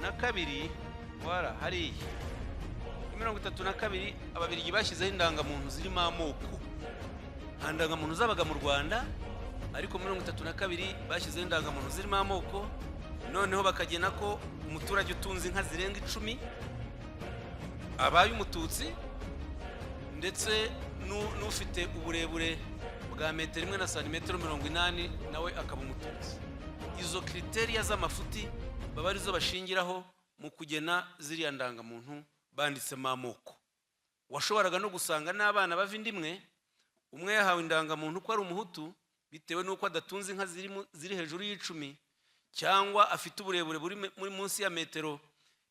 32 wara hariya 32 ababirigi bashyizeho indangamuntu zirimo amoko. Nta ndangamuntu zabaga mu Rwanda, ariko 32 bashyizeho indangamuntu zirimo amoko. Noneho bakagena ko umuturage utunze inka zirenga 10 abaye umututsi, ndetse n'ufite uburebure bwa metero 1 na santimetero 80 nawe akaba umututsi. Izo kriteriya z'amafuti baba arizo bashingiraho mu kugena ziriya ndangamuntu banditsemo amoko. Washoboraga no gusanga n'abana bava indimwe, umwe yahawe indangamuntu ko ari umuhutu bitewe n'uko adatunze inka ziri hejuru y'10, cyangwa afite uburebure muri munsi ya metero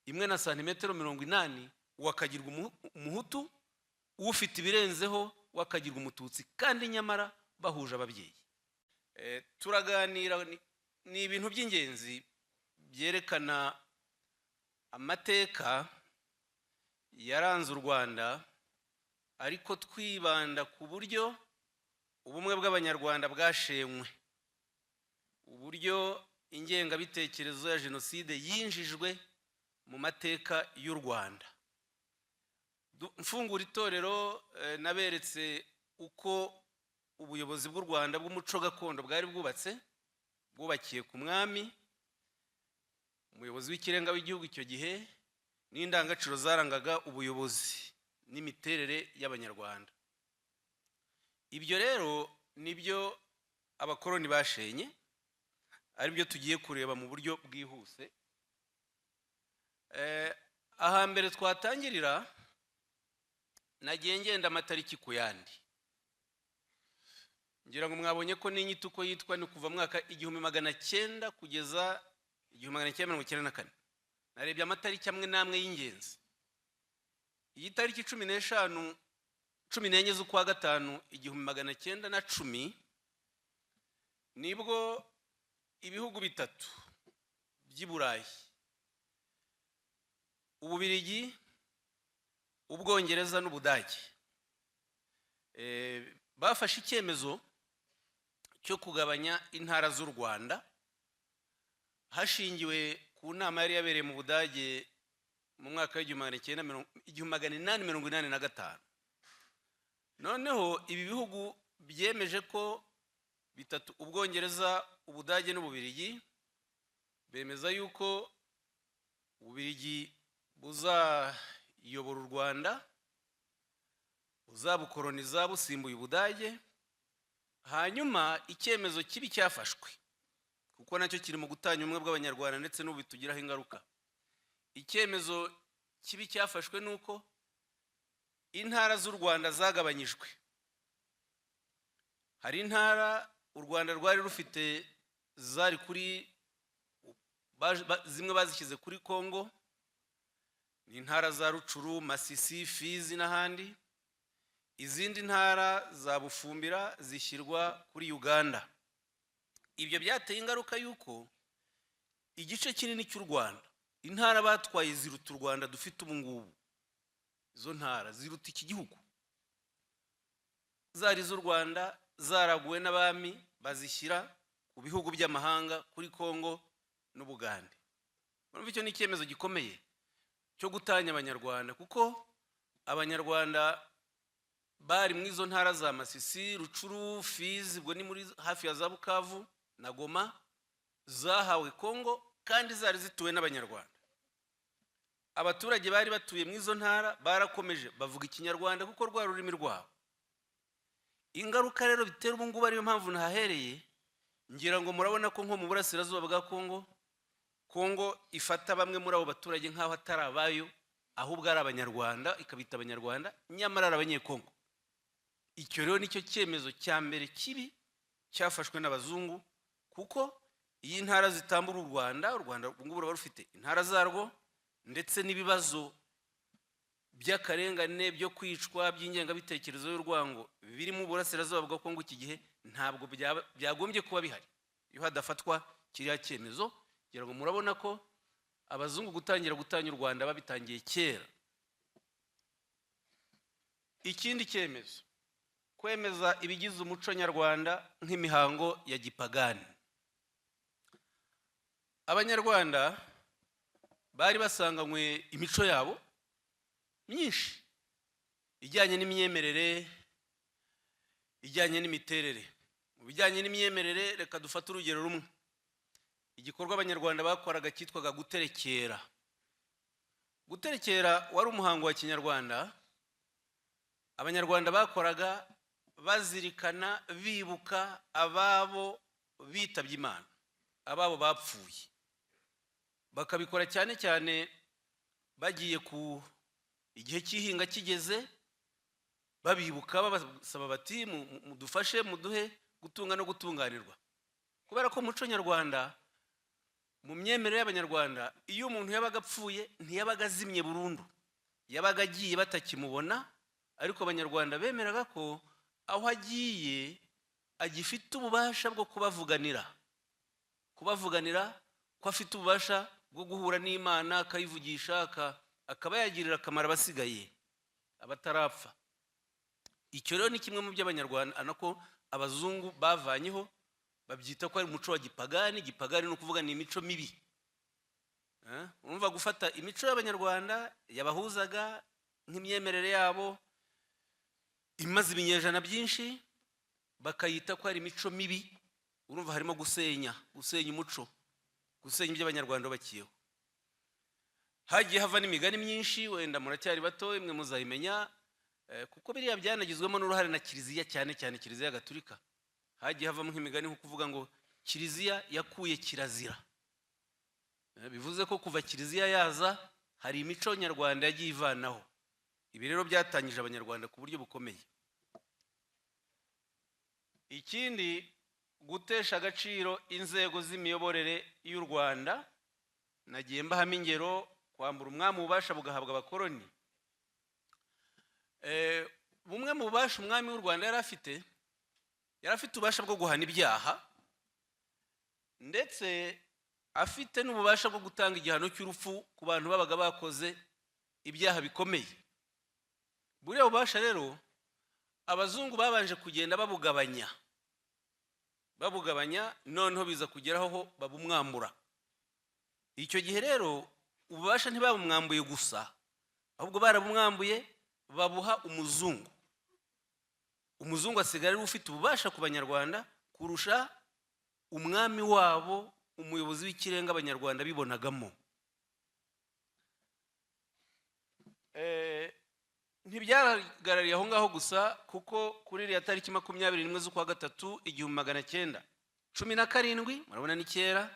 1 na santimetero 80, wakagirwa umuhutu, ufite ibirenzeho wakagirwa umututsi, kandi nyamara bahuje ababyeyi. Turaganira ni ibintu by'ingenzi byerekana amateka yaranze u Rwanda, ariko twibanda ku buryo ubumwe bw'abanyarwanda bwashenywe, uburyo ingengabitekerezo ya jenoside yinjijwe mu mateka y'u Rwanda. Mfungura itorero naberetse uko ubuyobozi bw'u Rwanda bw'umuco gakondo bwari bwubakiye ku mwami, umuyobozi w'ikirenga w'igihugu icyo gihe, n'indangagaciro zarangaga ubuyobozi n'imiterere y'abanyarwanda. Ibyo rero nibyo abakoroni bashenye, ari byo tugiye kureba mu buryo bwihuse. Ahambere twatangirira, nagiye ngenda amatariki ku yandi. Ngira ngo mwabonye ko n'inyito uko yitwa ni kuva mwaka 1900 kugeza 1994. Narebye amatariki amwe namwe y'ingenzi. Iyi tariki 14 z'ukwa gatanu 1910 nibwo ibihugu bitatu by'i Burayi, Ububirigi, Ubwongereza n'Ubudage, bafashe icyemezo cyo kugabanya intara z'u Rwanda hashingiwe ku nama yari yabereye mu Budage mu mwaka w'1885. Noneho ibi bihugu byemeje ko bitatu, Ubwongereza, Ubudage n'Ububirigi, bemeza yuko Ububirigi buzayobora u Rwanda, buzabukoroniza busimbuye Ubudage. Hanyuma icyemezo kibi cyafashwe, kuko nacyo kiri mu gutanya umwe bw'abanyarwanda ndetse n'ubu bitugiraho ingaruka. Icyemezo kibi cyafashwe nuko intara z'u Rwanda zagabanyijwe. Hari intara u Rwanda rwari rufite zari kuri zimwe bazishyize kuri Kongo, ni intara za Rucuru, Masisi, Fizi n'ahandi. Izindi ntara za Bufumbira zishyirwa kuri Uganda. Ibyo byateye ingaruka yuko igice kinini cy'u Rwanda, intara batwaye ziruta u Rwanda dufite ubu ngubu. Izo ntara ziruta iki gihugu. Zari z'u Rwanda zaraguwe n'abami bazishyira ku bihugu by'amahanga, kuri Kongo n'Ubugande. Urumva icyo ni icyemezo gikomeye cyo gutanya abanyarwanda, kuko abanyarwanda bari mu izo ntara za Masisi, Rucuru, Fizi, ubwo ni muri hafi ya za Bukavu na Goma, zahawe Kongo kandi zari zituwe n'abanyarwanda. Abaturage bari batuye mu izo ntara barakomeje bavuga ikinyarwanda kuko rwa rurimi rwabo. Ingaruka rero bitera ubu ngubu ariyo mpamvu nahahereye, ngira ngo murabona ko nko mu burasirazuba bwa Kongo ifata bamwe muri abo baturage nk'aho atari abayo, ahubwo ari abanyarwanda, ikabita abanyarwanda nyamara ari abanyekongo. Icyo rero nicyo cyemezo cya mbere kibi cyafashwe n'abazungu, kuko iyi ntara zitambura u Rwanda ubu ngubu ruba rufite intara zarwo, ndetse n'ibibazo by'akarengane byo kwicwa by'ingengabitekerezo y'urwango biri mu burasirazuba bwa Kongo iki gihe ntabwo byagombye kuba bihari iyo hadafatwa kiriya cyemezo. Ngira ngo murabona ko abazungu gutangira gutanya u Rwanda babitangiye kera. Ikindi cyemezo, kwemeza ibigize umuco nyarwanda nk'imihango ya gipagani. Abanyarwanda bari basanganywe imico yabo myinshi ijyanye n'imyemerere, ijyanye n'imiterere. Mu bijyanye n'imyemerere, reka dufate urugero rumwe. Igikorwa abanyarwanda bakoraga cyitwaga guterekera. Guterekera wari umuhango wa kinyarwanda abanyarwanda bakoraga bazirikana bibuka ababo bitabye Imana, ababo bapfuye. Bakabikora cyane cyane bagiye ku igihe cy'ihinga kigeze, babibuka babasaba bati mudufashe muduhe gutunga no gutunganirwa. Kubera ko muco nyarwanda, mu myemerere y'abanyarwanda, iyo umuntu yabaga apfuye ntiyabaga azimye burundu, yabaga agiye batakimubona, ariko abanyarwanda bemeraga ko aho agiye agifite ububasha bwo kubavuganira ko afite ububasha bwo guhura n'Imana, akayivugisha, akaba yagirira akamaro abasigaye, abatarapfa. Icyo rero ni kimwe mu by'abanyarwanda anako abazungu bavanyeho, babyita ko ari umuco wa gipagani. Gipagani no kuvuga ni imico mibi. Urumva gufata imico y'abanyarwanda yabahuzaga nk'imyemerere yabo imaze ibinyejana byinshi, bakayita ko ari imico mibi. Urumva harimo gusenya umuco, gusenya ibyo abanyarwanda bakiyeho. Hagiye hava n'imigani myinshi, wenda muracyari bato imwe muzayimenya, kuko biriya byanagizwemo n'uruhare na Kiliziya, cyane cyane Kiliziya Gatolika. Hagiye havamo nk'imigani nko kuvuga ngo Kiliziya yakuye kirazira. Bivuze ko kuva Kiliziya yaza hari imico nyarwanda yagiye ivanaho. Ibi rero byatangije abanyarwanda ku buryo bukomeye. Ikindi, gutesha agaciro inzego z'imiyoborere y'u Rwanda. Nagiye mbahamo ingero, kwambura umwami ububasha bugahabwa abakoloni. Bumwe mu bubasha umwami w'u Rwanda yari afite ububasha bwo guhana ibyaha, ndetse afite n'ububasha bwo gutanga igihano cy'urupfu ku bantu babaga bakoze ibyaha bikomeye. Buriya bubasha rero abazungu babanje kugenda babugabanya, noneho biza kugeraho babumwambura. Icyo gihe rero ububasha ntibabumwambuye gusa, ahubwo barabumwambuye babuha umuzungu. Umuzungu asigara ari ufite ububasha ku banyarwanda kurusha umwami wabo, umuyobozi w'ikirenga abanyarwanda bibonagamo. Ntibyagarariye aho ngaho gusa, kuko kuri iriya tariki 21 z'ukwa gatatu 1917, murabona ni kera,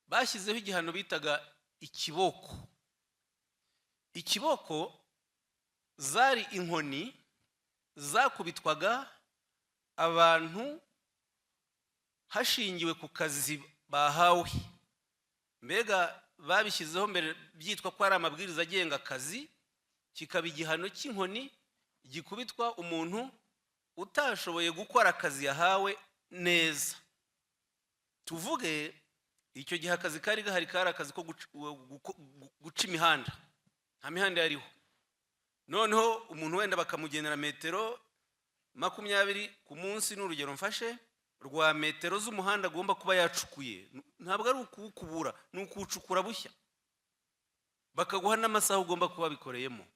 bashyizeho igihano bitaga ikiboko. Ikiboko zari inkoni zakubitwaga abantu hashingiwe ku kazi bahawe. Mbega babishyizeho mbere byitwa ko ari amabwiriza agenga akazi, kikaba igihano cy'inkoni gikubitwa umuntu utashoboye gukora akazi yahawe neza. Tuvuge icyo gihe akazi kari gahari, kari akazi ko guca imihanda, nta mihanda yariho. Noneho umuntu wenda bakamugenera metero 20 ku munsi, n'urugero mfashe rwa metero z'umuhanda agomba kuba yacukuye. Ntabwo ari ukuwukubura, ni ukuwucukura bushya. Bakaguha n'amasaha ugomba kuba bikoreyemo.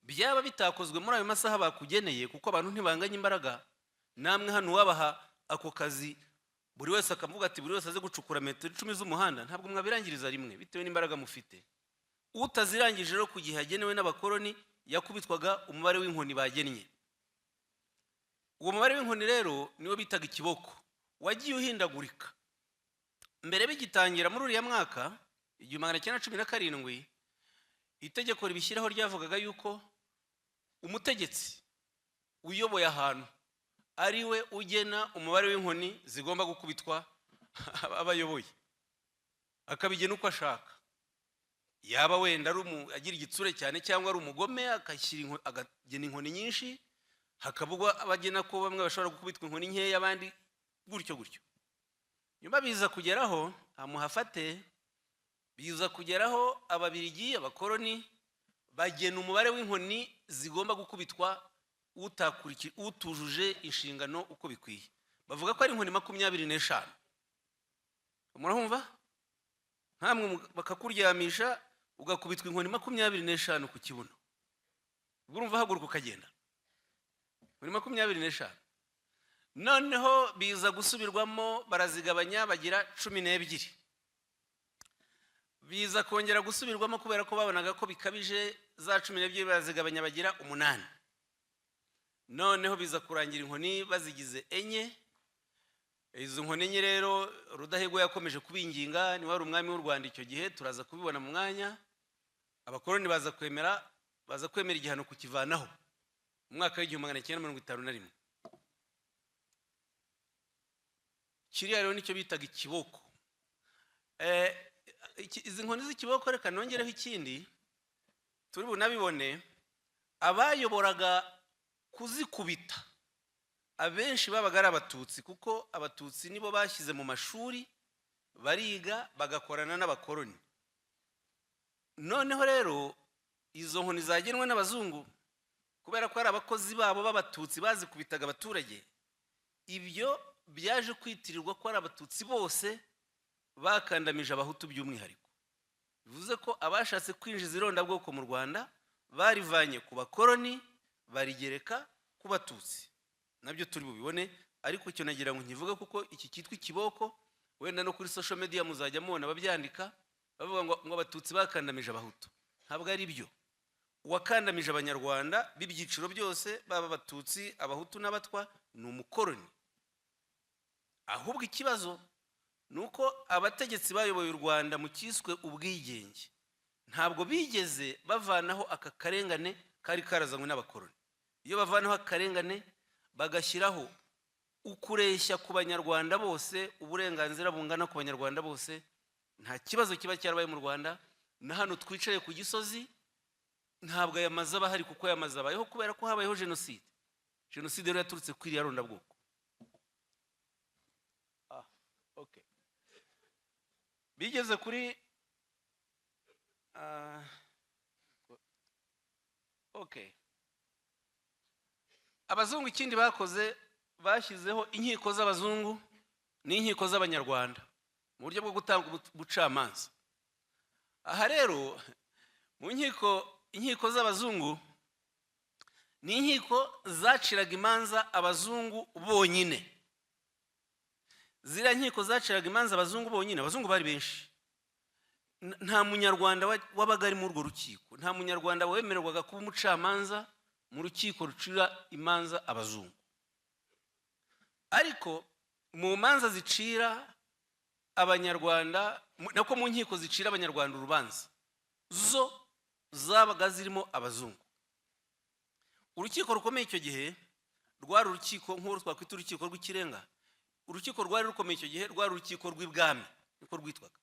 Byaba bitakozwe muri ayo masaha bakugeneye, kuko abantu ntibanganya imbaraga, namwe hano wabaha ako kazi buri wese akavuga ati buri wese aze gucukura metero 10 z'umuhanda, ntabwo mwabirangiriza rimwe bitewe n'imbaraga mufite. Utazirangije rero ku gihe hagenewe n'abakoloni yakubitwaga umubare w'inkoni bagennye. Uwo mubare w'inkoni rero niwo bitaga ikiboko, wagiye uhindagurika. Mbere bigitangira muri uriya mwaka 1917, itegeko ribishyiraho ryavugaga yuko umutegetsi uyoboye ahantu ari we ugena umubare w'inkoni zigomba gukubitwa abayoboye, akabigena uko ashaka. Yaba wenda agira igitsure cyane cyangwa ari umugome, akagena inkoni nyinshi, hakabugwa abagena ko bamwe bashobora gukubitwa inkoni nkeya, abandi gutyo. Nyuma biza kugeraho amuhafate, biza kugeraho ababirigi, abakoloni bagena umubare w'inkoni zigomba gukubitwa utujuje inshingano uko bikwiye. Bavuga ko ari inkoni 25. Murahumva? nkamwe bakakuryamisha ugakubitwa inkoni 25 ku kibuno, ubwo urumva haguruka ukagenda muri 25. noneho biza gusubirwamo barazigabanya bagira 12, biza kongera gusubirwamo kubera ko babonaga ko bikabije, za 12 barazigabanya bagira 8. noneho biza kurangira inkoni bazigize enye. izo nkoni enye rero Rudahigwa yakomeje kubinginga, ni wari umwami w'u Rwanda icyo gihe, turaza kubibona mu mwanya. abakoroni baza kwemera igihano kukivanaho mu mwaka w'1951. kiriya rero nicyo bitaga ikiboko. izi nkoni z'ikiboko reka nongereho ikindi turi bunabibone. abayoboraga kuzikubita abenshi babaga ari abatutsi, kuko abatutsi nibo bashyize mu mashuri bariga bagakorana n'abakoroni. noneho rero izo nkoni zagenwe n'abazungu kubera ko ari abakozi babo b'abatutsi bazikubitaga abaturage, ibyo byaje kwitirirwa ko ari abatutsi bose bakandamije abahutu by'umwihariko. bivuze ko abashatse kwinjiza irondabwoko mu Rwanda barivanye ku bakoroni barigereka ku batutsi. nabyo turi bubibone, ariko icyo nagira ngo nkivuge kuko iki cyitwa ikiboko, wenda no kuri social media muzajya mubona babyandika bavuga ngo abatutsi bakandamije abahutu. ntabwo ari byo. uwakandamije abanyarwanda b'ibyiciro byose, baba abatutsi, abahutu n'abatwa, ni umukoroni. ahubwo ikibazo nuko abategetsi bayoboye u Rwanda mu cyiswe ubwigenge ntabwo bigeze bavanaho aka karengane kari karazanywe n'abakoroni. iyo bavanaho akarengane bagashyiraho ukureshya ku banyarwanda bose, uburenganzira bungana ku banyarwanda bose, nta kibazo kiba cyarabaye mu Rwanda. na hano twicaye ku Gisozi ntabwo aya mazu aba ahari, kuko aya mazu abayeho kubera ko habayeho jenoside. jenoside rero yaturutse kuri iriya rondabwoko. bigeze kuri abazungu ikindi bakoze, bashyizeho inkiko z'abazungu n'inkiko z'abanyarwanda mu buryo bwo gutanga ubucamanza. aha rero mu inkiko z'abazungu ni inkiko zaciraga imanza abazungu bonyine. ziriya nkiko zaciraga imanza abazungu bonyine. abazungu bari benshi, nta munyarwanda wabaga ari muri urwo rukiko, nta munyarwanda wemererwaga kuba umucamanza mu rukiko rucira imanza abazungu. ariko mu manza zicira abanyarwanda, nako mu nkiko zicira abanyarwanda urubanza, zo zabaga zirimo abazungu. urukiko rukomeye icyo gihe rwari urukiko nk'uru twakwita urukiko rw'ikirenga. urukiko rwari rukomeye icyo gihe rwari urukiko rw'ibwami, niko rwitwaga.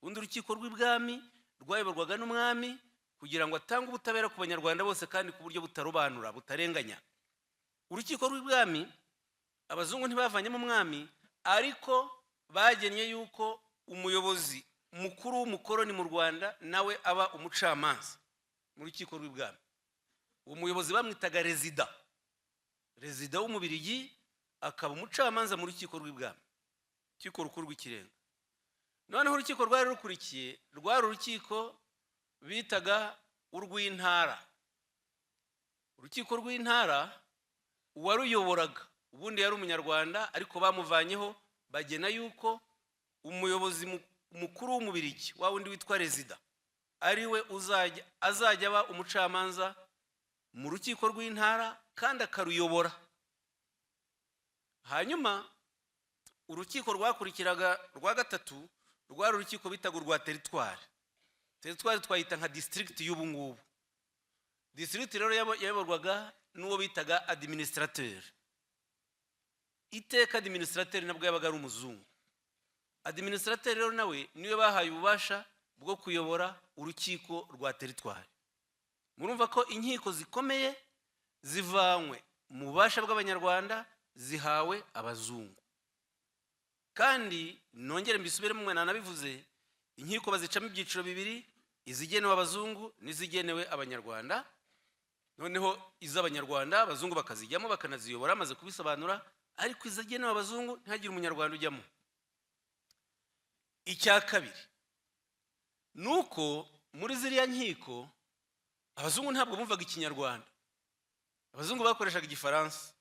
ubundi urukiko rw'ibwami rwayoborwaga n'umwami kugira ngo atange ubutabera ku banyarwanda bose, kandi ku buryo butarobanura, butarenganya. urukiko rw'ibwami abazungu ntibavanyemo umwami, ariko bagennye yuko umuyobozi mukuru w'umukoroni mu Rwanda nawe aba umucamanza mu rukiko rw'ibwami. uwo muyobozi bamwitaga rezida w'umubirigi, akaba umucamanza mu rukiko rw'ibwami, urukiko rukuru rw'ikirenga. noneho urukiko rwari rukurikiye rwari urukiko bitaga urw'intara. urukiko rw'intara uwaruyoboraga ubundi yari umunyarwanda, ariko bamuvanyeho bagena yuko umuyobozi mukuru w'umubirigi wa wundi witwa rezida ariwe azajya aba umucamanza mu rukiko rw'intara kandi akaruyobora. hanyuma urukiko rwakurikiraga rwa gatatu rwari urukiko bitaga urwa teritwari. teritwari twayita nka district y'ubu ngubu. district rero yayoborwaga n'uwo bitaga administrateur. iteka administrateur nabwo yabaga ari umuzungu. administrateur rero nawe niwe bahaye ububasha bwo kuyobora urukiko rwa teritwari. murumva ko inkiko zikomeye zivanywe mu bubasha bw'abanyarwanda zihawe abazungu. kandi nongere mbisubiremo, mwe nanabivuze, inkiko bazicamo ibyiciro bibiri, izigenewe abazungu n'izigenewe abanyarwanda. noneho iz'abanyarwanda abazungu bakazijyamo bakanaziyobora amaze kubisobanura, ariko izigenewe abazungu ntihagire umunyarwanda ujyamo. icya kabiri, nuko muri ziriya nkiko abazungu ntabwo bumvaga ikinyarwanda, abazungu bakoreshaga igifaransa,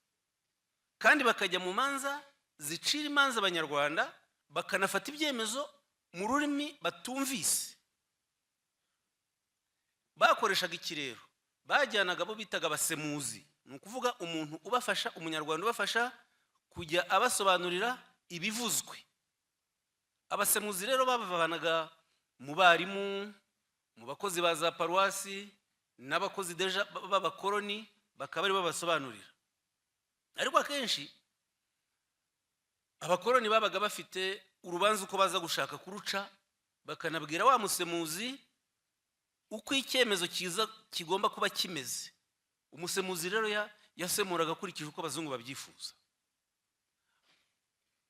kandi bakajya mu manza zicira imanza abanyarwanda bakanafata ibyemezo mu rurimi batumvise. Bakoreshaga iki rero? Bajyanaga abo bitaga abasemuzi, ni ukuvuga umuntu ubafasha, umunyarwanda ubafasha kujya abasobanurira ibivuzwe. Abasemuzi rero babavanaga mu barimu, mu bakozi ba za paruwasi n'abakozi deja b'abakoloni, bakaba ari babasobanurira. Ariko akenshi abakoloni babaga bafite urubanza uko baza gushaka kuruca, bakanabwira wa musemuzi uko icyemezo kiza kigomba kuba kimeze. Umusemuzi rero yasemuraga akurikije uko abazungu babyifuza.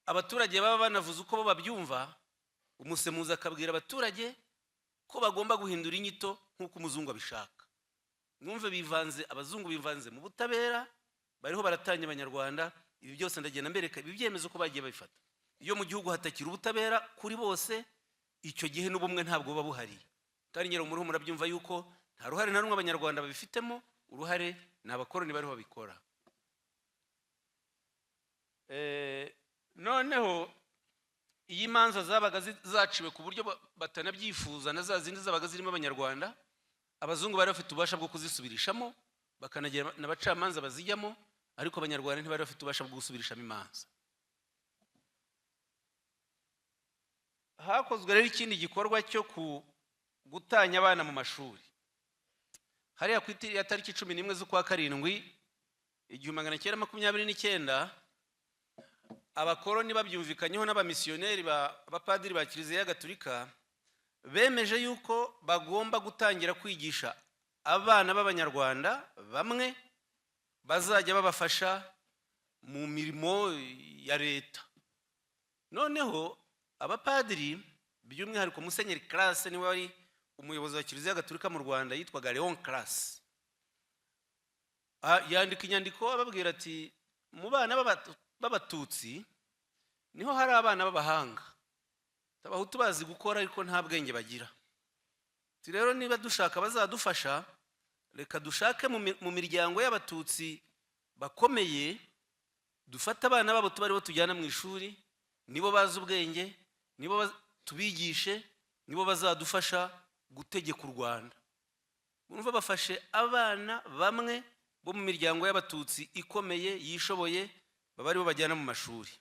Abaturage baba banavuze uko bo babyumva, umusemuzi akabwira abaturage ko bagomba guhindura inyito nk'uko umuzungu abishaka. Mwumve bivanze, abazungu bivanze mu butabera, bariho baratanya abanyarwanda. Ibi byose ndagenda mbereka ibi byemezo ko bagiye babifata. Iyo mu gihugu hatakira ubutabera kuri bose, icyo gihe n'ubumwe ntabwo buba buhari. Kandi nyero muriho murabyumva yuko nta ruhare na rumwe abanyarwanda babifitemo, uruhare ni abakoloni bariho babikora. Noneho iyi manza zabaga zaciwe ku buryo batanabyifuza, na za zindi zabaga zirimo abanyarwanda, abazungu bari bafite ububasha bwo kuzisubirishamo, bakanagira n'abacamanza bazijyamo, ariko abanyarwanda ntibari bafite ububasha bwo gusubirishamo imanza. Hakozwe rero ikindi gikorwa cyo gutanya abana mu mashuri. Hariya ku itariki 11 z'ukwa karindwi 1929, abakoloni babyumvikanyeho n'abamisiyoneri b'abapadiri ba Kiliziya Gatolika, bemeje yuko bagomba gutangira kwigisha abana b'abanyarwanda bamwe bazajya babafasha mu mirimo ya leta. Noneho abapadiri, by'umwihariko Musenyeri Classe niwe wari umuyobozi wa Kiliziya Gatolika mu Rwanda, yitwaga Leon Classe, yandika inyandiko ababwira ati mu bana b'abatutsi niho hari abana b'abahanga, abahutu bazi gukora ariko nta bwenge bagira. Rero niba dushaka bazadufasha, reka dushake mu miryango y'abatutsi bakomeye, dufata abana babo tubariho tujyana mu ishuri, nibo bazi ubwenge, nibo tubigishe, nibo bazadufasha gutegeka u Rwanda. Murumva bafashe abana bamwe bo mu miryango y'abatutsi ikomeye yishoboye, baba aribo bajyana mu mashuri.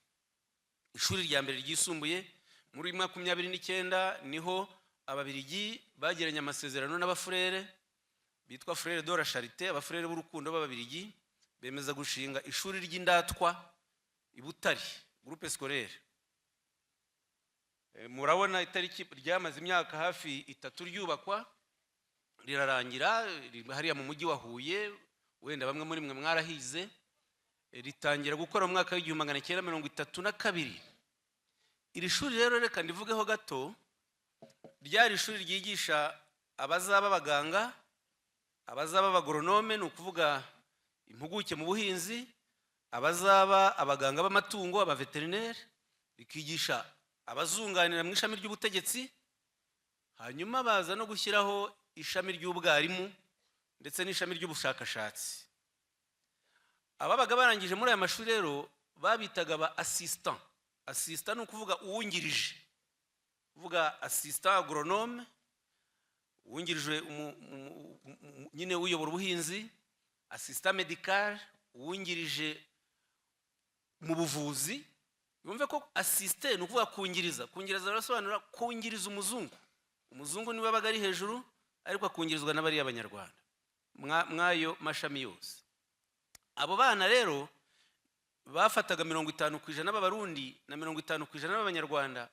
Ishuri rya mbere ryisumbuye muri 1929 niho ababirigi bagiranye amasezerano n'abafurere bitwa Frere de la Charité, abafurere b'urukundo b'ababirigi, bemeza gushinga ishuri ry'indatwa i Butare, groupe scolaire. Murabona itariki ryamaze imyaka hafi 3 ryubakwa, rirarangira hariya mu mujyi wa Huye, wenda bamwe muri mwe mwarahize. Ritangira gukora mu mwaka w'1932. Iri shuri rero reka ndivugeho gato, ryari ishuri ryigisha abazaba abaganga, abazaba abagoronome, ni ukuvuga impuguke mu buhinzi, abazaba abaganga b'amatungo, abaveterineri, rikigisha abazunganira mu ishami ry'ubutegetsi, hanyuma baza no gushyiraho ishami ry'ubwarimu ndetse n'ishami ry'ubushakashatsi. Ababaga barangije muri aya mashuri rero babitaga ba assistant. Assistant ni ukuvuga uwungirije, kuvuga assistant agronome, uwungirije nyine uyobora ubuhinzi, assistant medical, uwungirije mu buvuzi. Yumve ko assistant ni ukuvuga kungiriza. Kungiriza barasobanura kungiriza umuzungu. Umuzungu niwe babaga ari hejuru, ariko akungirizwa n'abari abanyarwanda mwayo mashami yose. Abo bana rero bafataga 50% b'abarundi na 50% b'abanyarwanda.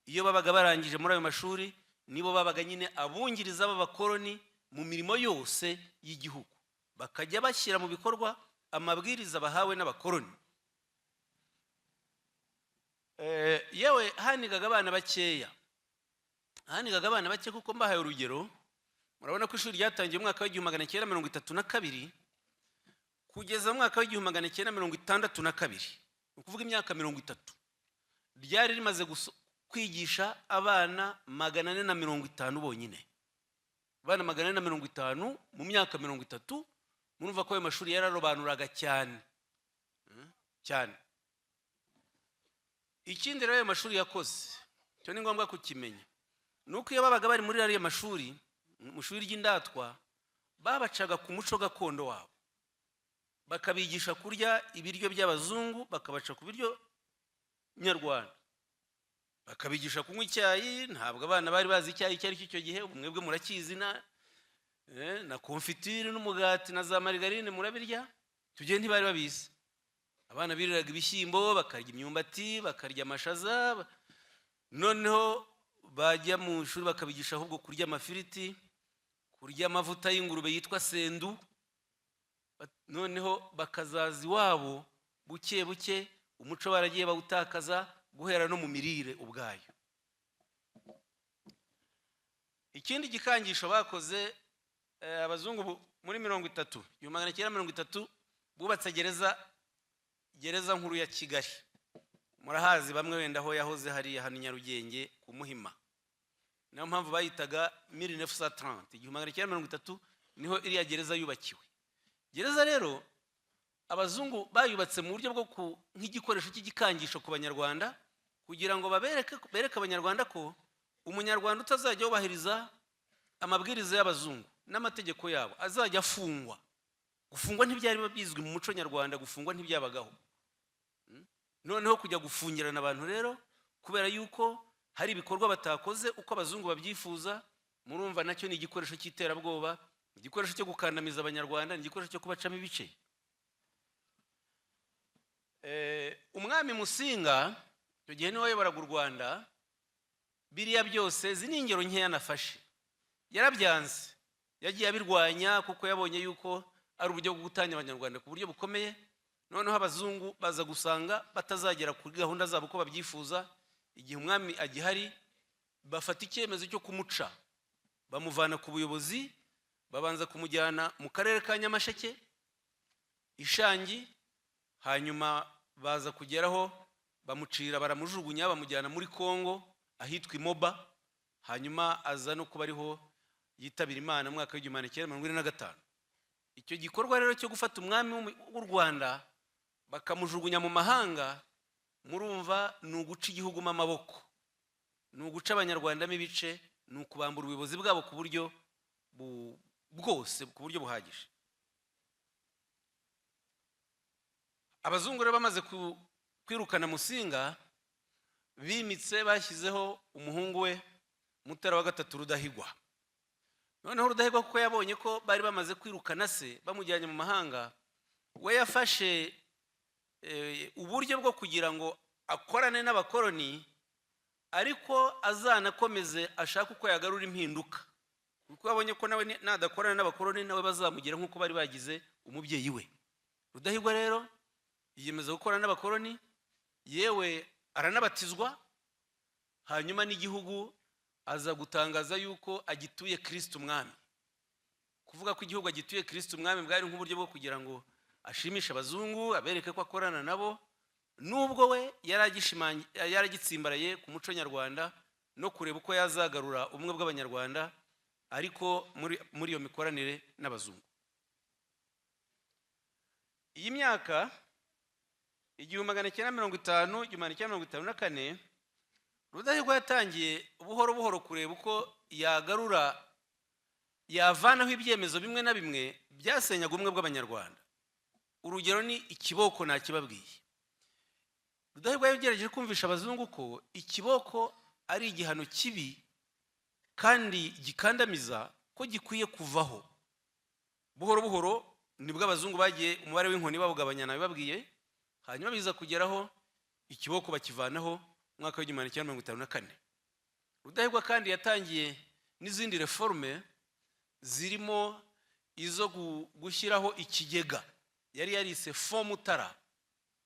Iyo babaga barangije muri ayo mashuri, nibo babaga nyine abungiriza b'abakoloni mu mirimo yose y'igihugu, bakajya bashyira mu bikorwa amabwiriza bahawe n'abakoloni. Yewe hanigaga abana bakeya, hanigaga abana bake kuko mbahaye urugero. Murabona ko ishuri ryatangiye mu mwaka w'1932 kugeza mu mwaka w'1962, ukuvuga imyaka 30, ryari rimaze kwigisha abana 450 bonyine. Abana 450 mu myaka 30, murumva ko ayo mashuri yararobanuraga cyane cyane. Ikindi rero ayo mashuri yakoze, cyo ni ngombwa kukimenya, nuko iyo babaga bari muri ariya mashuri, mu shuri ry'indatwa, babacaga ku muco gakondo wabo, bakabigisha kurya ibiryo by'abazungu, bakabaca ku biryo nyarwanda, bakabigisha kunywa icyayi. Ntabwo abana bari bazi icyayi icyo ari cyo icyo gihe, mwebwe murakizi, na konfitire n'umugati na za marigarine murabirya, tugende ntibari babizi. Abana biriraga ibishyimbo, bakarya imyumbati, bakarya amashaza, noneho bajya mu ishuri bakabigisha ahubwo kurya amafiriti, kurya amavuta y'ingurube yitwa sendu, noneho bakazaza iwabo buke buke, umuco baragiye bawutakaza guhera no mu mirire ubwayo. Ikindi gikangisho bakoze, abazungu muri 1930 bubatse gereza nkuru ya Kigali. Murahazi bamwe wenda aho yahoze hariya hano Nyarugenge ku Muhima, niyo mpamvu bayitaga 1930, 1930 niho iriya gereza yubakiwe. Gereza rero abazungu bayubatse mu buryo bwo nk'igikoresho cy'igikangisho ku banyarwanda, kugira ngo bereke abanyarwanda ko umunyarwanda utazajya yubahiriza amabwiriza y'abazungu n'amategeko yabo azajya afungwa. Gufungwa ntibyari bizwi mu muco nyarwanda, gufungwa ntibyabagaho. Noneho kujya gufungirana abantu rero kubera yuko hari ibikorwa batakoze uko abazungu babyifuza, murumva nacyo ni igikoresho cy'iterabwoba, igikoresho cyo gukandamiza abanyarwanda, ni igikoresho cyo kubacamo ibice. Umwami Musinga icyo gihe niwe wayoboraga u Rwanda, biriya byose zini ingero nkeya nafashe, yarabyanze, yagiye abirwanya kuko yabonye yuko ari uburyo bwo gutanya abanyarwanda ku buryo bukomeye. Noneho abazungu baza gusanga batazagera kuri gahunda zabo uko babyifuza. Igihe umwami agihari, bafata icyemezo cyo kumuca, bamuvana ku buyobozi, babanza kumujyana mu karere ka Nyamasheke Ishangi, hanyuma baza kugeraho bamucira, baramujugunya, bamujyana muri Kongo ahitwa Imoba, hanyuma aza no kuba ariho yitabira Imana mu mwaka wa 1945. Icyo gikorwa rero cyo gufata umwami w'u Rwanda bakamujugunya mu mahanga, murumva ni uguca igihugu mu amaboko, ni uguca abanyarwanda mu ibice, ni ukubambura ubuyobozi bwabo ku buryo bwose, ku buryo buhagije. Abazungu rero bamaze kwirukana Musinga, bimitse bashyizeho umuhungu we Mutara wa gatatu Rudahigwa. Noneho Rudahigwa kuko yabonye ko bari bamaze kwirukana se bamujyanye mu mahanga, we yafashe uburyo bwo kugira ngo akorane n'abakoloni, ariko azanakomeze ashaka uko yagarura impinduka, kuko yabonye ko nawe nadakorana n'abakoloni nawe bazamugira nk'uko bari bagize umubyeyi we. Rudahigwa rero yiyemeza gukorana n'abakoloni, yewe aranabatizwa, hanyuma n'igihugu aza gutangaza yuko agituye Kristo umwami. Kuvuga ko igihugu agituye Kristo umwami bwari nk'uburyo bwo kugira ngo ashimisha abazungu, abereke ko akorana nabo, nubwo we yaragitsimbaraye ku muco nyarwanda no kureba uko yazagarura ubumwe bw'abanyarwanda, ariko muri iyo mikoranire n'abazungu. Iyi myaka 1950, 1954, Rudahigwa yatangiye buhoro buhoro kureba uko yavanaho ibyemezo bimwe na bimwe byasenyaga ubumwe bw'abanyarwanda. Urugero ni ikiboko, nakibabwiye. Rudahigwa yagerageje kumvisha abazungu ko ikiboko ari igihano kibi kandi gikandamiza, ko gikwiye kuvaho. Buhoro buhoro nibwo abazungu bagiye umubare w'inkoni bawugabanya, nabibabwiye, hanyuma biza kugeraho ikiboko bakivanaho mwaka wa 1954. Rudahigwa kandi yatangiye n'izindi reforme, zirimo izo gushyiraho ikigega yari yarise Fond Mutara.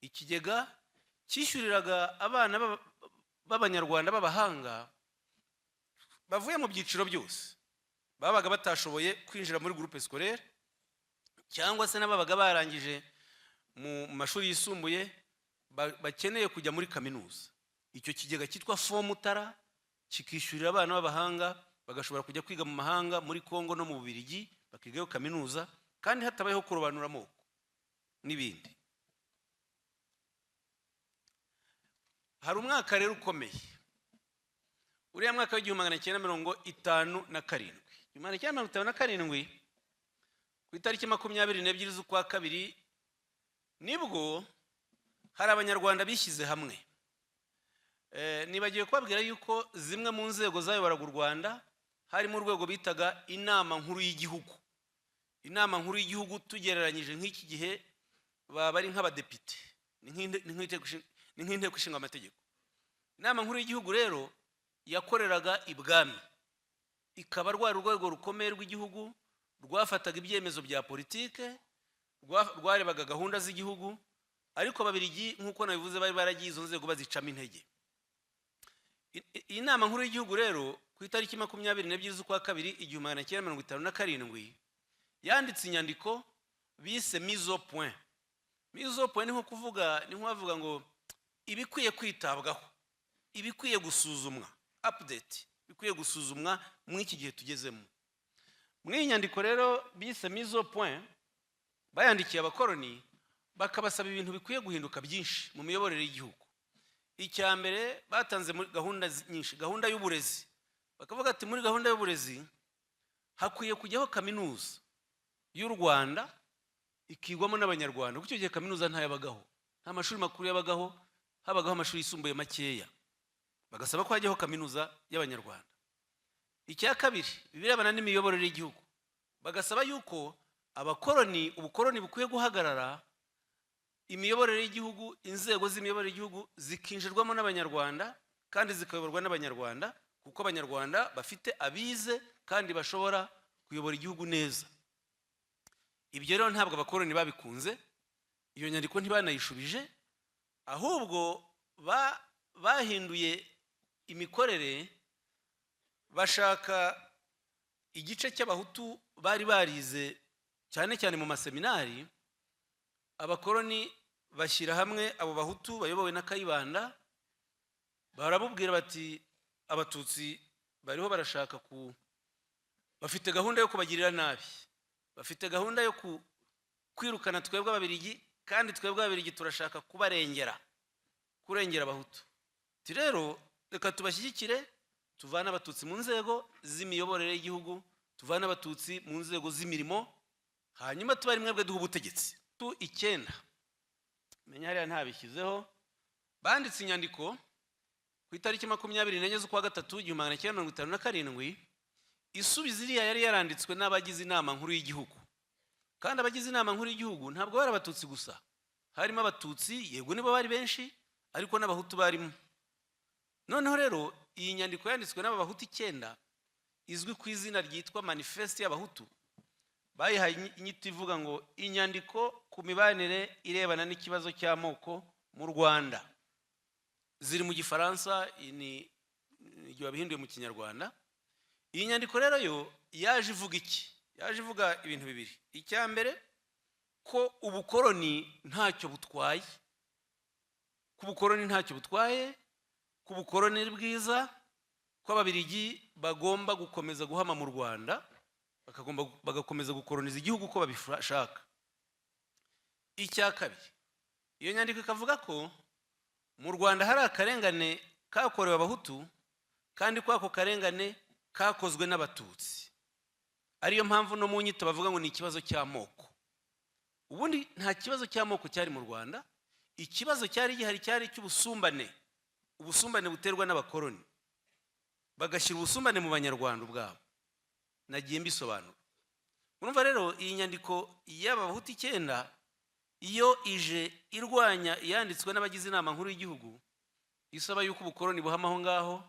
Ikigega cyishyuriraga abana b'abanyarwanda b'abahanga bavuye mu byiciro byose, babaga batashoboye kwinjira muri groupe scolaire, cyangwa se n'ababaga barangije mu mashuri yisumbuye bakeneye kujya muri kaminuza. icyo kigega cyitwa Fonds Mutara kikishyurira abana b'abahanga bagashobora kujya kwiga mu mahanga muri Kongo no mu Bubiligi bakigayo kaminuza kandi hatabayeho kurobanura amoko n'ibindi. Hari umwaka rero ukomeye, uriya mwaka w'1957, 1957 ku itariki 22 z'ukwa kabiri nibwo hari abanyarwanda bishyize hamwe. Nibagiye kubabwira yuko zimwe mu nzego zayoboraga u Rwanda harimo urwego bitaga inama nkuru y'igihugu. Inama nkuru y'igihugu tugereranyije nk'iki gihe baba ari nk'abadepite, ni nk'inteko ishinga amategeko. Inama nkuru y'igihugu rero yakoreraga ibwami, ikaba rwari urwego rukomeye rw'igihugu rwafataga ibyemezo bya politike, rwarebaga gahunda z'igihugu, ariko Ababiligi nk'uko nabivuze bari baragiye izo nzego bazicamo intege. Iyi nama nkuru y'igihugu rero ku itariki 22 z'ukwa kabiri 1957 yanditse inyandiko bise mise au point. Mise au point ni nko kuvuga, ni nko ngo ibikwiye kwitabwaho, ibikwiye gusuzumwa, update, bikwiye gusuzumwa mu iki gihe tugezemo. Muri nyandiko rero bise mise au point bayandikiye abakoroni bakabasaba ibintu bikwiye guhinduka byinshi mu miyoborere y'igihugu. Icya mbere batanze muri gahunda nyinshi, gahunda y'uburezi. Bakavuga ati muri gahunda y'uburezi hakwiye kujyaho kaminuza y'u Rwanda ikigwamo n'abanyarwanda. Kuko icyo gihe kaminuza ntayabagaho, nta mashuri makuru yabagaho, habagaho amashuri yisumbuye makeya. Bagasaba ko hajyaho kaminuza y'abanyarwanda. Icya kabiri birebana n'imiyoborere y'igihugu, bagasaba yuko ubukoroni bukwiye guhagarara, imiyoborere y'igihugu, inzego z'imiyoborere y'igihugu zikinjirwamo n'abanyarwanda kandi zikayoborwa n'abanyarwanda, kuko abanyarwanda bafite abize kandi bashobora kuyobora igihugu neza. Ibyo rero ntabwo abakoroni babikunze, iyo nyandiko ntibanayishubije, ahubwo bahinduye imikorere, bashaka igice cy'abahutu bari barize cyane cyane mu maseminari. Abakoroni bashyira hamwe abo bahutu bayobowe na Kayibanda, barabubwira bati abatutsi bariho barashaka bafite gahunda yo kubagirira nabi, bafite gahunda yo kwirukana twebwe Ababiligi, kandi twebwe Ababiligi turashaka kurengera abahutu. Rero reka tubashyigikire, tuvana abatutsi mu nzego z'imiyoborere y'igihugu, tuvana abatutsi mu nzego z'imirimo, hanyuma tubari mwebwe duha ubutegetsi. 9 menya hariya ntabishyizeho, banditse inyandiko ku itariki 24 z'ukwa gatatu 1957 isubiza iriya yari yaranditswe n'abagize inama nkuru y'igihugu. Kandi abagize inama nkuru y'igihugu ntabwo bari abatutsi gusa, harimo abatutsi, yego nibo bari benshi, ariko n'abahutu barimo. Noneho rero iyi nyandiko yanditswe n'abahutu 9 izwi ku izina ryitwa Manifeste y'Abahutu, bayihaye inyito ivuga ngo inyandiko ku mibanire irebana n'ikibazo cy'amoko mu Rwanda. Ziri mu Gifaransa, ni igihe babihinduye mu Kinyarwanda. Iyi nyandiko rero yo yaje ivuga iki? Yaje ivuga ibintu bibiri. Icya mbere ko ubukoroni ntacyo butwaye, ko ubukoroni ntacyo butwaye, ko ubukoroni ari bwiza, ko Ababiligi bagomba gukomeza guhama mu Rwanda, bagakomeza gukoroniza igihugu uko babishaka. Icya kabiri, iyo nyandiko ikavuga ko mu Rwanda hari akarengane kakorewe abahutu, kandi ko ako karengane kakozwe n'abatutsi. Ariyo mpamvu no mu nyito bavuga ngo ni ikibazo cy'amoko. Ubundi nta kibazo cy'amoko cyari mu Rwanda, ikibazo cyari gihari cyari cy'ubusumbane, ubusumbane buterwa n'abakoroni, bagashyira ubusumbane mu banyarwanda ubwabo. Nagiye mbisobanura. Urumva rero iyi nyandiko y'abahutu 9 iyo ije irwanya yanditswe n'abagize inama nkuru y'igihugu, isaba yuko ubukoroni buhamaho ngaho,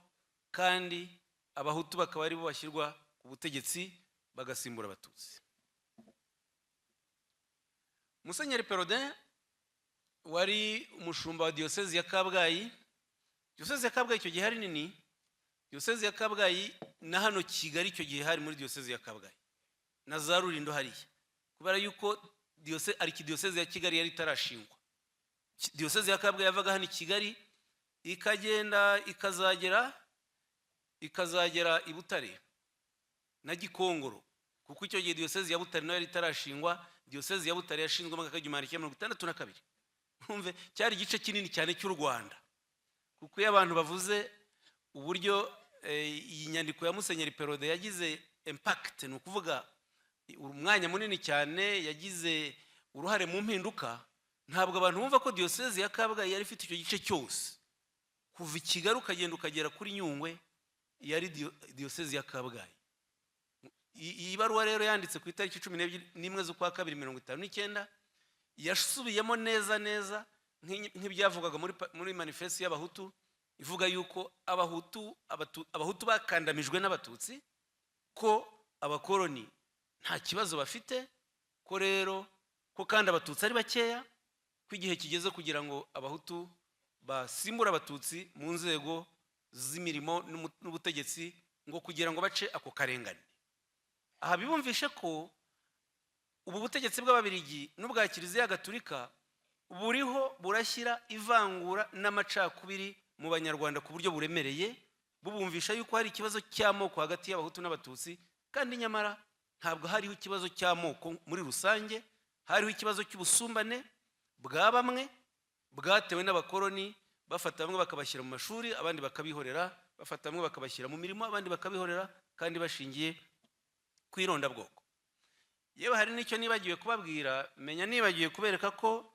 kandi abahutu bakaba ari bo bashyirwa ku butegetsi bagasimbura abatutsi. Musenyeri Perodin wari umushumba wa Diocese ya Kabgayi. Diocese ya Kabgayi icyo gihe hari nini. Diocese ya Kabgayi na hano Kigali icyo gihe hari muri Diocese ya Kabgayi na za Rulindo hariya, kubera yuko Diocese ya Kigali yari itarashingwa. Diocese ya Kabgayi yavaga hano Kigali ikagenda ikazagera i Butare na Gikongoro, kuko icyo gihe diyosezi ya Butare nayo yari itarashingwa. Diyosezi ya Butare yashinzwe mu mwaka w'igihumbi kimwe magana cyenda mirongo itandatu na kabiri. Mwumve, cyari igice kinini cyane cy'u Rwanda, kuko iyo abantu bavuze uburyo iyi nyandiko ya Musenyeri Perode yagize impact, ni ukuvuga umwanya munini cyane, yagize uruhare mu mpinduka, ntabwo abantu bumva ko diyosezi ya Kabgayi yari ifite icyo gice cyose. Kuva i Kigali ukagenda ukagera kuri Nyungwe yari diyosezi ya Kabgayi. Iyi baruwa rero yanditse ku itariki 11 z'ukwa 2/59 yasubiyemo neza neza nk'ibyavugaga muri manifesto y'abahutu, ivuga yuko abahutu bakandamijwe n'abatutsi, ko abakoloni nta kibazo bafite, ko rero ko kandi abatutsi ari bakeya, ko igihe kigeze kugira ngo abahutu basimbura abatutsi mu nzego z'imirimo n'ubutegetsi, ngo kugira ngo bace ako karengane. Aha bibumvishe ko ubu butegetsi bw'Ababiligi n'ubwa Kiliziya Gatulika buriho burashyira ivangura n'amacakubiri mu Banyarwanda ku buryo buremereye, bubumvisha yuko hari ikibazo cy'amoko hagati y'abahutu n'abatutsi, kandi nyamara ntabwo hariho ikibazo cy'amoko muri rusange, hariho ikibazo cy'ubusumbane bwa bamwe bwatewe n'abakoloni, bafata bamwe bakabashyira mu mashuri, abandi bakabihorera, bafata bamwe bakabashyira mu mirimo, abandi bakabihorera, kandi bashingiye ku irondabwoko. Yewe hari n'icyo nibagiwe kubabwira, menya nibagiwe kubereka ko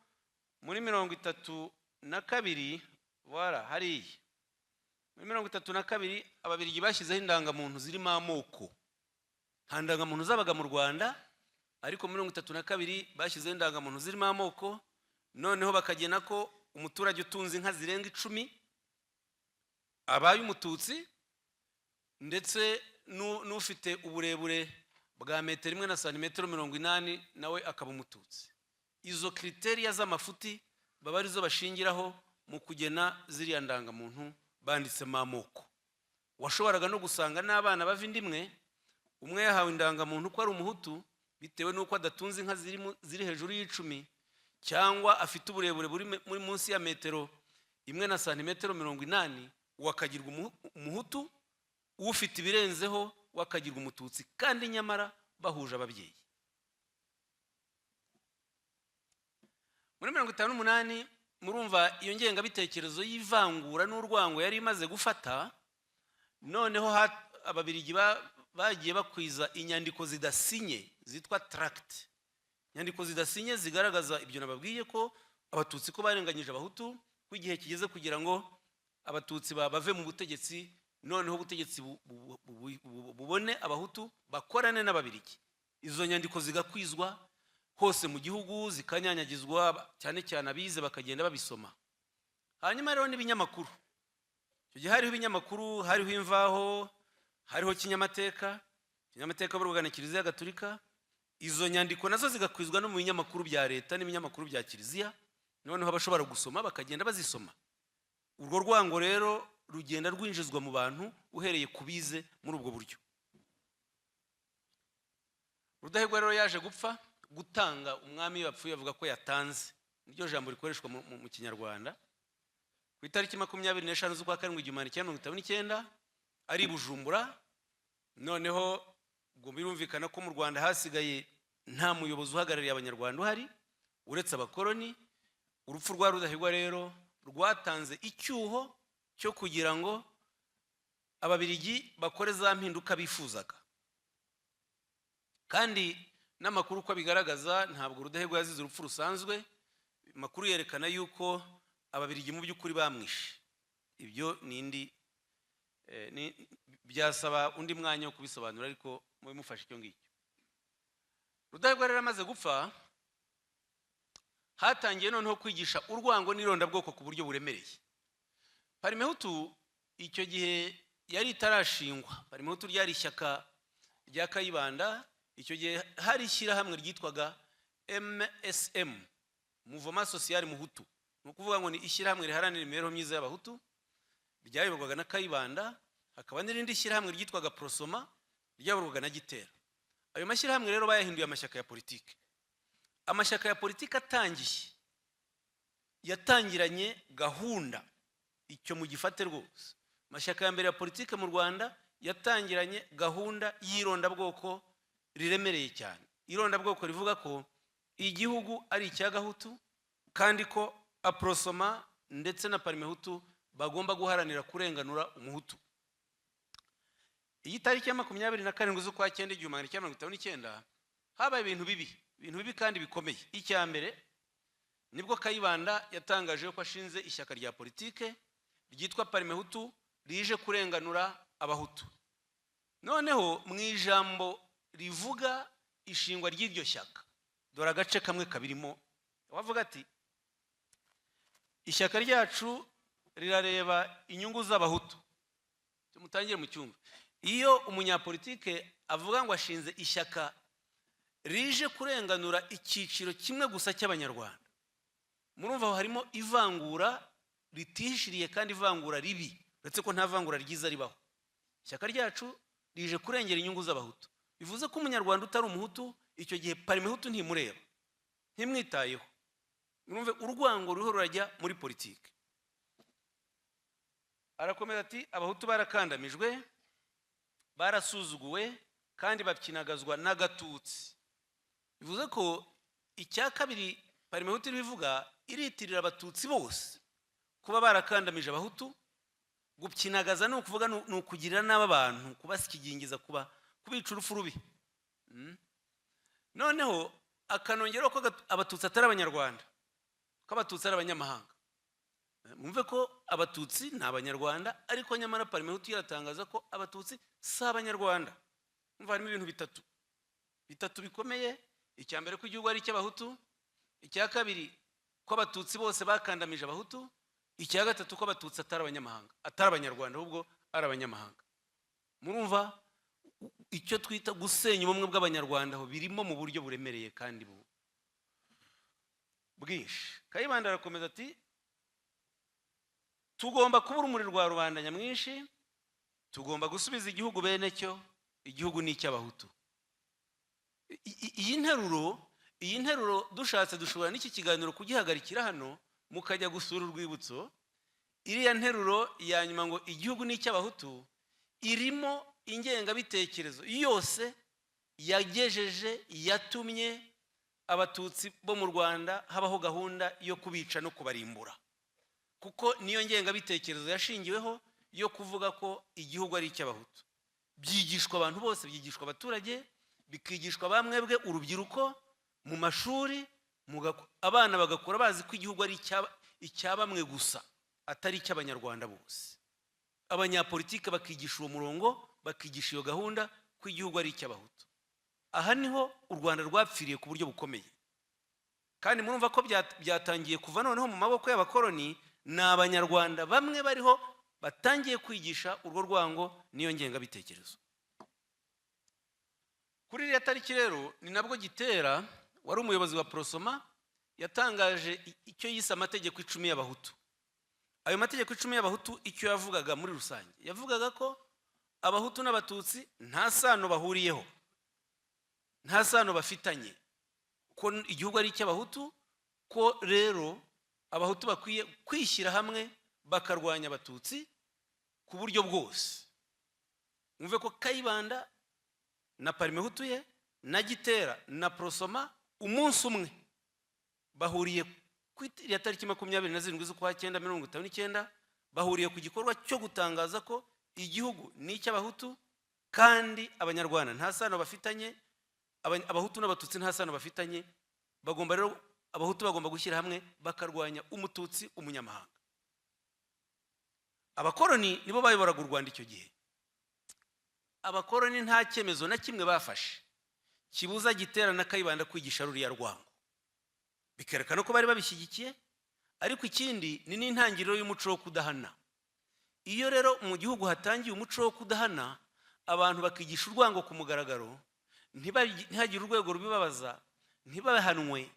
muri 32 wara hariya muri 32 Ababiligi bashyizeho indangamuntu zirimo amoko. Nta ndangamuntu zabaga mu Rwanda, ariko muri 32 bashyizeho indangamuntu zirimo amoko. Noneho bakagena ko umuturage utunze inka zirenga 10 abaye umututsi, ndetse n'ufite uburebure bwa metero 1 na santimetero 80 nawe akaba umututsi. Izo kriteriya z'amafuti baba arizo bashingiraho mu kugena ziriya ndangamuntu banditsemo amoko. Washoboraga no gusanga n'abana bava indimwe, umwe yahawe indangamuntu ko ari umuhutu bitewe n'uko adatunze inka ziri hejuru y'10, cyangwa afite uburebure muri munsi ya metero 1 na santimetero 80, wakagirwa umuhutu, ufite ibirenzeho wakagirwa umututsi, kandi nyamara bahuje ababyeyi. Muri 58 murumva iyo ngengabitekerezo y'ivangura n'urwango yari imaze gufata. Noneho Ababiligi bagiye bakwiza inyandiko zidasinye zitwa tract, inyandiko zidasinye zigaragaza ibyo nababwiye, ko abatutsi ko barenganyije abahutu, ko igihe kigeze kugira ngo abatutsi bave mu butegetsi, noneho ubutegetsi bubone abahutu bakorane n'Ababiligi. Izo nyandiko zigakwizwa hose mu gihugu, zikanyanyagizwa, cyane cyane abize bakagenda babisoma. Hanyuma rero n'ibinyamakuru, icyo gihe hariho ibinyamakuru, hariho Imvaho, hariho Kinyamateka b'Urugana Kiliziya Gatulika. Izo nyandiko nazo zigakwizwa no mu binyamakuru bya leta n'ibinyamakuru bya Kiliziya, noneho abashobora gusoma bakagenda bazisoma. Urwo rwango rero rugenda rwinjizwa mu bantu uhereye kubize muri ubwo buryo. Rudahigwa rero yaje gutanga umwami bapfuye, avuga ko yatanze, niryo jambo rikoreshwa mu Kinyarwanda, ku itariki 25 z'ukwa 7/1959 ari Bujumbura. Noneho ubwo birumvikana ko mu Rwanda hasigaye nta muyobozi uhagarariye Abanyarwanda uhari uretse abakoloni. Urupfu rwa Rudahigwa rero rwatanze icyuho cyo kugira ngo Ababiligi bakore za mpinduka bifuzaga, kandi n'amakuru uko bigaragaza ntabwo Rudahigwa yazize urupfu rusanzwe. Amakuru yerekana yuko Ababiligi mu by'ukuri bamwishe. Ibyo nindi byasaba undi mwanya wo kubisobanura, ariko mubimufashe icyo ngicyo. Rudahigwa rero amaze gupfa, hatangiye noneho kwigisha urwango n'irondabwoko ku buryo buremereye. Parimehutu icyo gihe yari itarashingwa. Parimehutu ryari ishyaka rya Kayibanda. Icyo gihe hari ishyirahamwe ryitwaga MSM, Mouvement Social Muhutu, ni ukuvuga ngo ni ishyirahamwe riharanira imibereho myiza y'abahutu, ryayoborwaga na Kayibanda. Hakaba n'irindi shyirahamwe ryitwaga Prosoma, ryayoborwaga na Gitera. Ayo mashyirahamwe rero bayahinduye amashyaka ya politiki. Amashyaka ya politiki atangiye yatangiranye gahunda icyo mugifate rwose. Amashyaka ya mbere ya politike mu Rwanda yatangiranye gahunda y'irondabwoko riremereye cyane. Irondabwoko rivuga ko igihugu ari icya Gahutu kandi ko aprosoma ndetse na Parmehutu bagomba guharanira kurenganura umuhutu. Iyi tariki ya 27 z'ukwa 9 1959 habaye ibintu bibi kandi bikomeye. Icya mbere nibwo Kayibanda yatangaje ko ashinze ishyaka rya politike ryitwa Parmehutu rije kurenganura abahutu. Noneho mu ijambo rivuga ishingwa ry'iryo shyaka dore agace kamwe kabirimo, wavuga ati ishyaka ryacu rirareba inyungu z'abahutu. Tumutangire mu cyumba. Iyo umunyapolitike avuga ngo ashinze ishyaka rije kurenganura icyiciro kimwe gusa cy'abanyarwanda, murumva aho harimo ivangura ritishiriye kandi ivangura ribi, uretse ko nta vangura ryiza ribaho. Ishyaka ryacu rije kurengera inyungu z'abahutu, bivuze ko umunyarwanda utari umuhutu icyo gihe Parmehutu ntimureba, ntimwitayeho. Murumve urwango ruriho rurajya muri politike. Arakomeza ati abahutu barakandamijwe, barasuzuguwe kandi bakinagazwa n'agatutsi. Bivuze ko icya kabiri Parmehutu bivuga iritirira abatutsi bose kuba barakandamije abahutu. Gukinagaza no kuvuga no kugirira n'aba bantu kubasikigingiza kubica urupfu rubi. Noneho akanongera ko abatutsi atari abanyarwanda, ko abatutsi ari abanyamahanga. Mwumve ko abatutsi ni abanyarwanda ariko nyamara Parmehutu yaratangaza ko abatutsi si abanyarwanda. Mwumva harimo ibintu bitatu bikomeye. Icya mbere ko igihugu ari icy'abahutu, icya kabiri ko abatutsi bose bakandamije abahutu, icya gatatu ko abatutsi atari abanyamahanga, atari abanyarwanda ahubwo ari abanyamahanga. Murumva icyo twita gusenya ubumwe bw'abanyarwanda aho birimo mu buryo buremereye kandi bwinshi. Kayibanda arakomeza ati tugomba kuba urumuri rwa rubanda nyamwinshi, tugomba gusubiza igihugu bene cyo, igihugu ni icy'abahutu. Iyi nteruro dushatse dushobora n'iki kiganiro kugihagarikira hano mukajya gusura urwibutso. Iriya nteruro ya nyuma ngo igihugu ni icy'abahutu irimo ingengabitekerezo yose yagejeje yatumye abatutsi bo mu Rwanda habaho gahunda yo kubica no kubarimbura, kuko niyo ngengabitekerezo yashingiweho yo kuvuga ko igihugu ari icy'abahutu. Byigishwa abantu bose, byigishwa abaturage, bikigishwa bamwebwe urubyiruko mu mashuri, abana bagakura bazi ko igihugu ari icya bamwe gusa atari icy'abanyarwanda bose. Abanyapolitike bakigisha uwo murongo, bakigisha iyo gahunda ko igihugu ari icy'abahutu. Aha niho u Rwanda rwapfiriye ku buryo bukomeye. Kandi murumva ko byatangiye kuva noneho mu maboko y'abakoloni, ni abanyarwanda bamwe bariho batangiye kwigisha urwo rwango niyo ngengabitekerezo. Kuri iriya tariki rero ni nabwo Gitera wari umuyobozi wa Prosoma yatangaje icyo yise amategeko 10 y'abahutu. Ayo mategeko 10 y'abahutu icyo yavugaga muri rusange, yavugaga ko abahutu n'abatutsi nta sano bahuriyeho, nta sano bafitanye, ko igihugu ari icy'abahutu, ko rero abahutu bakwiye kwishyira hamwe bakarwanya abatutsi ku buryo bwose. Mwumve ko Kayibanda na Parmehutu ye na Gitera na Prosoma umunsi umwe bahuriye ku ya tariki 27 z'ukwa 9 1959, bahuriye ku gikorwa cyo gutangaza ko igihugu ni icy'abahutu kandi abanyarwanda nta sano bafitanye, abahutu n'abatutsi nta sano bafitanye. Bagomba rero abahutu bagomba gushyira hamwe bakarwanya umututsi umunyamahanga. Abakoloni nibo bayoboraga u Rwanda icyo gihe. Abakoloni nta cyemezo na kimwe bafashe kibuza Gitera na Kayibanda kwigisha ruriya rwango, bikerekana ko bari babishyigikiye. Ariko ikindi ni n'intangiriro y'umuco wo kudahana. Iyo rero mu gihugu hatangiye umuco wo kudahana, abantu bakigisha urwango ku mugaragaro, ntihagire urwego rubibabaza, ntibahanwe,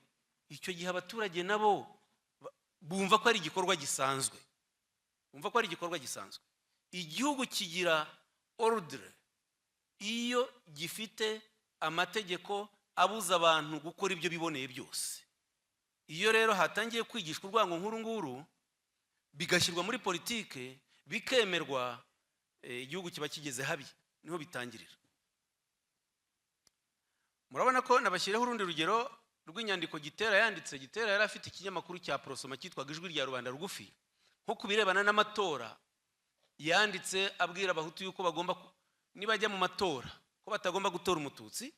icyo gihe abaturage nabo bumva ko ari igikorwa gisanzwe. Bumva ko ari igikorwa gisanzwe. Igihugu kigira ordre iyo gifite amategeko abuza abantu gukora ibyo biboneye byose. Iyo rero hatangiye kwigishwa urwango nkuru nguru, bigashyirwa muri politike bikemerwa, igihugu kiba kigeze habi, niho bitangirira. Murabona ko nabashyiraho urundi rugero rw'inyandiko Gitera yanditse. Gitera yari afite ikinyamakuru cya Prosoma cyitwaga Ijwi rya Rubanda Rugufi, nko kubirebana n'amatora yanditse abwira abahutu yuko bagomba nibajya mu matora ko batagomba gutora umututsi,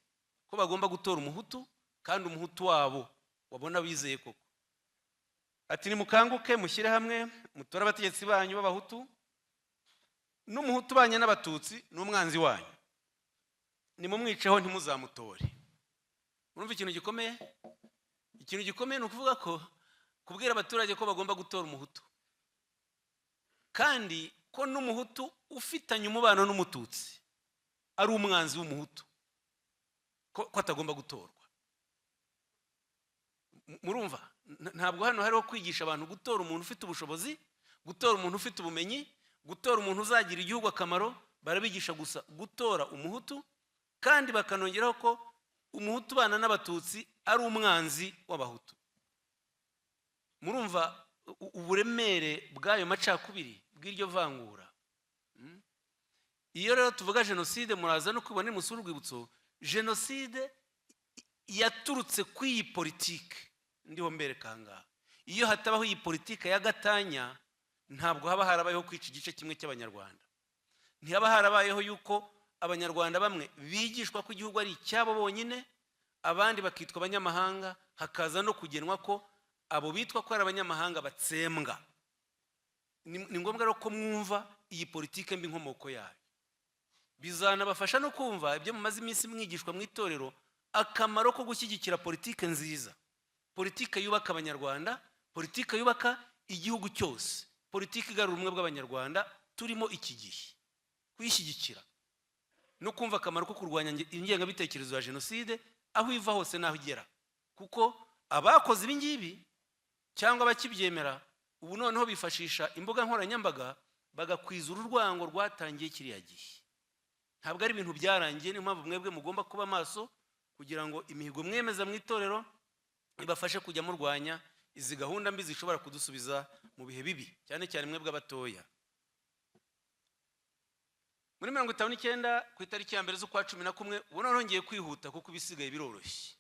ko bagomba gutora umuhutu, kandi umuhutu wabo wabona bizeye koko. Ati nimukanguke mushyire hamwe mutore abategetsi banyu b'abahutu, n'umuhutu banye n'abatutsi n'umwanzi wanyu, nimumwiceho ntimuzamutore. Urumva ikintu gikomeye? Ikintu gikomeye ni ukuvuga ko kubwira abaturage ko bagomba gutora umuhutu, kandi ko n'umuhutu ufitanye umubano n'umututsi ari umwanzi w'umuhutu, ko atagomba gutorwa. Murumva? Ntabwo hano hariho kwigisha abantu gutora umuntu ufite ubushobozi, gutora umuntu ufite ubumenyi, gutora umuntu uzagira igihugu akamaro. Barabigisha gusa gutora umuhutu, kandi bakanongeraho ko umuhutu bana n'abatutsi ari umwanzi w'abahutu. Murumva uburemere bw'ayo macakubiri, bw'iryo vangura? Iyo rero tuvuga jenoside, muraza no kubona musura urwibutso, jenoside yaturutse ku iyi politike. Ndiho mbere kanga, iyo hatabaho iyi politike ya gatanya, ntabwo haba harabayeho kwica igice kimwe cy'abanyarwanda. Ntihaba harabayeho yuko abanyarwanda bamwe bigishwa ko igihugu ari icyabo bonyine, abandi bakitwa abanyamahanga, hakaza no kugenwa ko abo bitwa ko ari abanyamahanga batsembwa. Ni ngombwa rero ko mwumva iyi politike mbi inkomoko yayo. Bizanabafasha no kumva ibyo mumaze iminsi mwigishwa mu itorero, akamaro ko gushyigikira politike nziza, politike yubaka abanyarwanda, politike yubaka igihugu cyose, politike igarura ubumwe bw'abanyarwanda turimo iki gihe. Kuyishyigikira no kumva akamaro ko kurwanya ingengabitekerezo ya jenoside aho iva hose n'aho igera, kuko abakoze ibi ngibi cyangwa bakibyemera ubu noneho bifashisha imbuga nkoranyambaga bagakwiza urwango rwatangiye kiriya gihe. Ntabwo ari ibintu byarangiye. Niyo mpamvu mwebwe mugomba kuba maso kugira ngo imihigo mwemeza mu itorero ibafashe kujya murwanya izi gahunda mbi zishobora kudusubiza mu bihe bibi, cyane cyane mwebwe abatoya. Muri 59 ku itariki ya mbere z'ukwa 11, ubu noneho ngiye kwihuta kuko bisigaye biroroshye.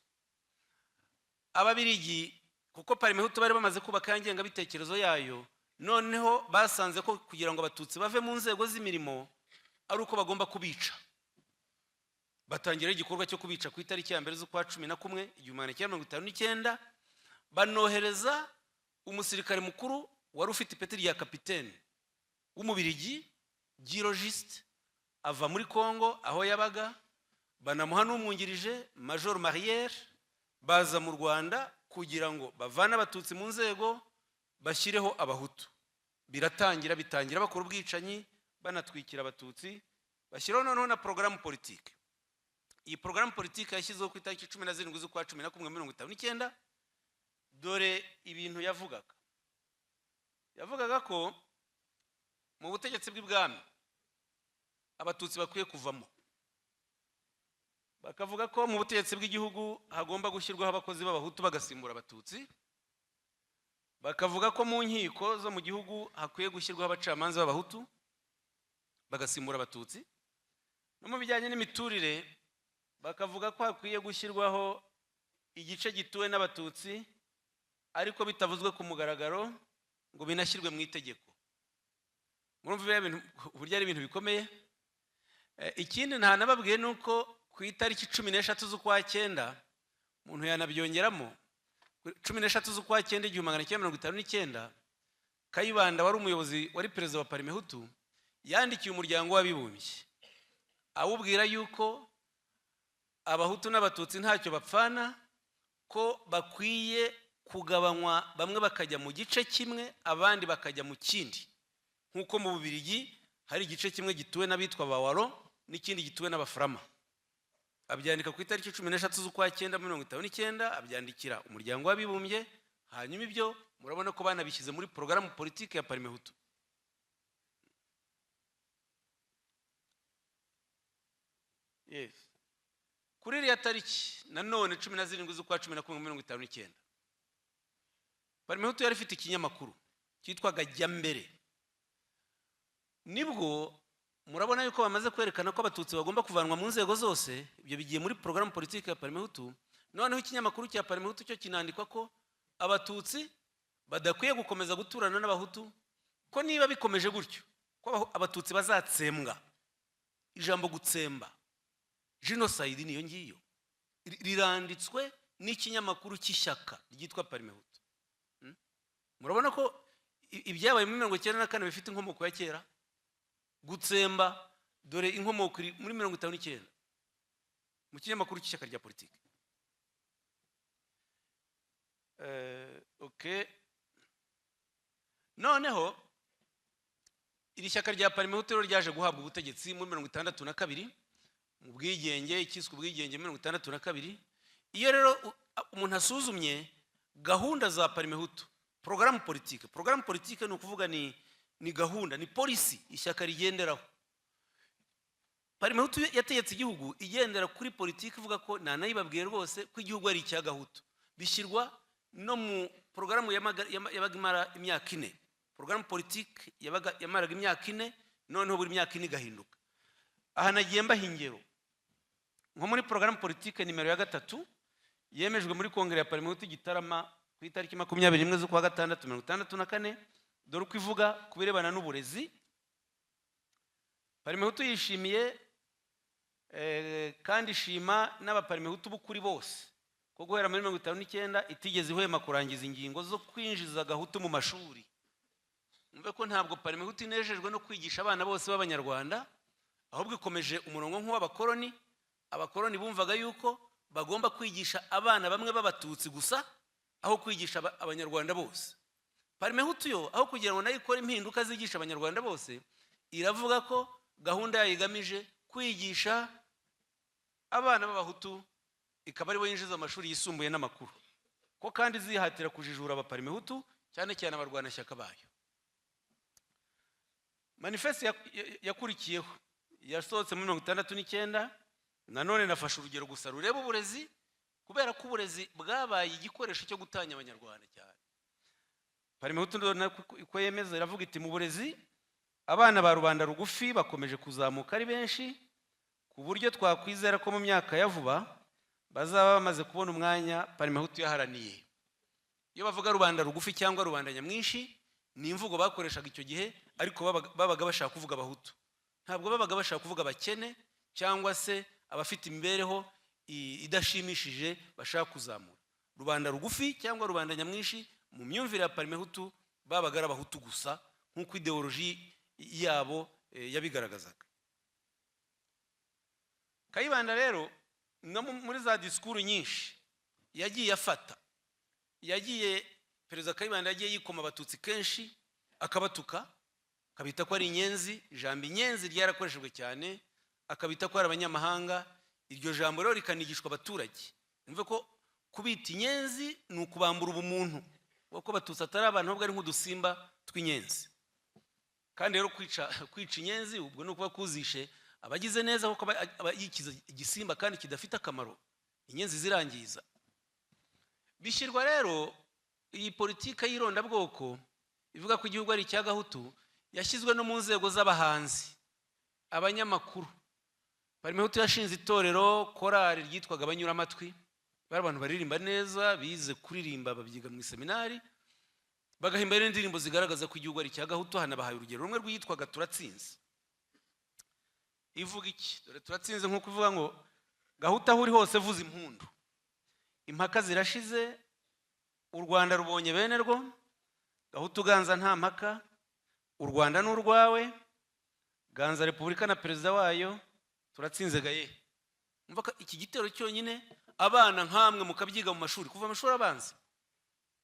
Ababirigi, kuko Parmehutu bari bamaze kubaka ingengabitekerezo yayo, noneho basanze ko kugira ngo abatutsi bave mu nzego z'imirimo ari uko bagomba kubica. Batangira igikorwa cyo kubica ku itariki ya mbere z'ukwa 11, 1959, banohereza umusirikare mukuru wari ufite ipeti rya kapiteni w'umubirigi Girogiste, ava muri Kongo aho yabaga, banamuha n'umwungirije Major Mariere, baza mu Rwanda kugira ngo bavane abatutsi mu nzego bashyireho abahutu. Bitangira bakora ubwicanyi, banatwikira abatutsi, bashyiraho noneho na porogaramu politike. Iyi porogaramu politike yashyizeho ku itariki 17 z'ukwa 11, 1959. Dore ibintu yavugaga ko mu butegetsi bw'ibwami abatutsi bakwiye kuvamo. Bakavuga ko mu butegetsi bw'igihugu hagomba gushyirwaho abakozi b'abahutu bagasimbura abatutsi. Bakavuga ko mu nkiko zo mu gihugu hakwiye gushyirwaho abacamanza b'abahutu bagasimbura abatutsi. No mu bijyanye n'imiturire bakavuga ko hakwiye gushyirwaho igice gituwe n'abatutsi, ariko bitavuzwe ku mugaragaro ngo binashyirwe mu itegeko. Murumva uburyo ari ibintu bikomeye. Ikindi ntanababwiye nuko ku itariki 13 z'ukwa 9, umuntu yanabyongeramo, 13 z'ukwa 9, 1959, Kayibanda wari umuyobozi wari perezida wa Parmehutu yandikiye umuryango w'abibumbye awubwira yuko abahutu n'abatutsi ntacyo bapfana, ko bakwiye kugabanywa, bamwe bakajya mu gice kimwe abandi bakajya mu kindi, nkuko mu Bubiligi hari igice kimwe gituwe n'abitwa Bawaro n'ikindi gituwe n'Abaframa. Abyandika ku itariki 13 z'ukwa 9, 1959, abyandikira umuryango w'abibumbye. Hanyuma ibyo murabona ko banabishyize muri porogaramu politike ya Parmehutu. Yes. Kuri iriya tariki nanone 17 z'ukwa 10, 1959, Parmehutu yari ifite ikinyamakuru cyitwaga Jyambere. Nibwo murabona yuko bamaze kwerekana ko abatutsi bagomba kuvanwa mu nzego zose. Ibyo bigiye muri programme politique ya Parmehutu. Noneho ikinyamakuru cya Parmehutu cyo kinandikwa ko abatutsi badakwiye gukomeza guturana n'abahutu, ko niba bikomeje gutyo ko abatutsi bazatsembwa. Ijambo gutsemba, genocide, niyo ngiyo riranditswe n'ikinyamakuru cy'ishyaka ryitwa Parmehutu. Murabona ko ibyabaye muri 1994 bifite inkomoko ya kera. Gutsemba, dore inkomoko muri 1959 mu kinyamakuru cy'ishyaka rya politiki. Okay. Noneho iri shyaka rya Parmehutu ryaje guhabwa ubutegetsi muri 1962 mu bwigenge, ikiswe ubwigenge muri 1962. Iyo rero umuntu asuzumye gahunda za Parmehutu, programme politique ni ukuvuga ni gahunda, ni policy ishyaka rigenderaho. Parmehutu yategetse igihugu igendera kuri politiki ivuga ko nanayibabwiye rwose ko igihugu ari icya Gahutu. Bishyirwa no mu programme yabaga imara imyaka 4. Programme politique yamaraga imyaka 4, noneho buri myaka 4 igahinduka. Aha nagiye mbaha ingero. Nko muri programme politique nimero ya 3 yemejwe muri kongere ya Parmehutu Gitarama ku itariki 21 z'ukwa gatandatu 1964, dore uko ivuga kubirebana n'uburezi. Parmehutu yishimiye kandi ishima n'abaparmehutu b'ukuri bose ko guhera muri 1959 itigeze ihwema kurangiza ingingo zo kwinjiza Gahutu mu mashuri. Mve ko ntabwo Parmehutu inejejwe no kwigisha abana bose b'Abanyarwanda, ahubwo ikomeje umurongo nk'uw'abakoloni. Abakoloni bumvaga yuko bagomba kwigisha abana bamwe b'abatutsi gusa aho kwigisha Abanyarwanda bose. Parmehutu yo aho kugira ngo nayo ikore impinduka zigisha Abanyarwanda bose, iravuga ko gahunda yayo igamije kwigisha abana b'Abahutu, ikaba ari bo yinjiza amashuri yisumbuye n'amakuru, ko kandi zihatira kujijura abaparmehutu cyane cyane abarwanashyaka bayo. Manifeste yakurikiyeho yasohotse muri 1969. Nanone nafashe urugero gusa rureba uburezi, kubera ko uburezi bwabaye igikoresho cyo gutanya Abanyarwanda cyane. Parmehutu ko yemeza iravuga iti mu burezi abana ba rubanda rugufi bakomeje kuzamuka ari benshi, ku buryo twakwizera ko mu myaka ya vuba bazaba bamaze kubona umwanya Parmehutu yaharaniye. Iyo bavuga rubanda rugufi cyangwa rubanda nyamwinshi ni imvugo bakoreshaga icyo gihe, ariko babaga bashaka kuvuga Abahutu. Ntabwo babaga bashaka kuvuga abakene cyangwa se abafite imibereho idashimishije bashaka kuzamura. Rubanda rugufi cyangwa rubanda nyamwinshi mu myumvire ya Parmehutu babaga ari Abahutu gusa, nk'uko ideoloji yabo yabigaragazaga. Kayibanda rero no muri za disikuru nyinshi yagiye afata, Perezida Kayibanda yagiye yikoma abatutsi kenshi akabatuka, akabita ko ari inyenzi. Ijambo inyenzi ryarakoreshejwe cyane, akabita ko ari abanyamahanga. Iryo jambo rero rikanigishwa abaturage. Umve ko kubita inyenzi ni ukubambura ubumuntu, kuko abatutsi atari abantu ahubwo ari nk'udusimba tw'inyenzi. Kandi rero kwica inyenzi ubwo ni ukuba kuzishe abagize neza, kuko yikiza igisimba kandi kidafite akamaro. Inyenzi zirangiza. Bishyirwa rero iyi politika y'irondabwoko ivuga ko igihugu ari icya Gahutu, yashyizwe no mu nzego z'abahanzi, abanyamakuru. Parmehutu yashinze itorero korali ryitwaga Abanyuramatwi. Bari abantu baririmba neza, bize kuririmba, babyiga mu seminari, bagahimba n'indirimbo zigaragaza ko igihugu ari icya Gahutu. Hanabahaye urugero rumwe rwitwaga Turatsinze. Ivuga iki? Dore Turatsinze nk'uko ivuga ngo Gahutu aho uri hose vuza impundu, impaka zirashize, u Rwanda rubonye bene rwo, Gahutu ganza nta mpaka, u Rwanda n'urwawe, ganza Repubulika na perezida wayo, turatsinze gaye. Umva iki gitero cyonyine abana nkamwe mukabyiga mu mashuri kuva amashuri abanza,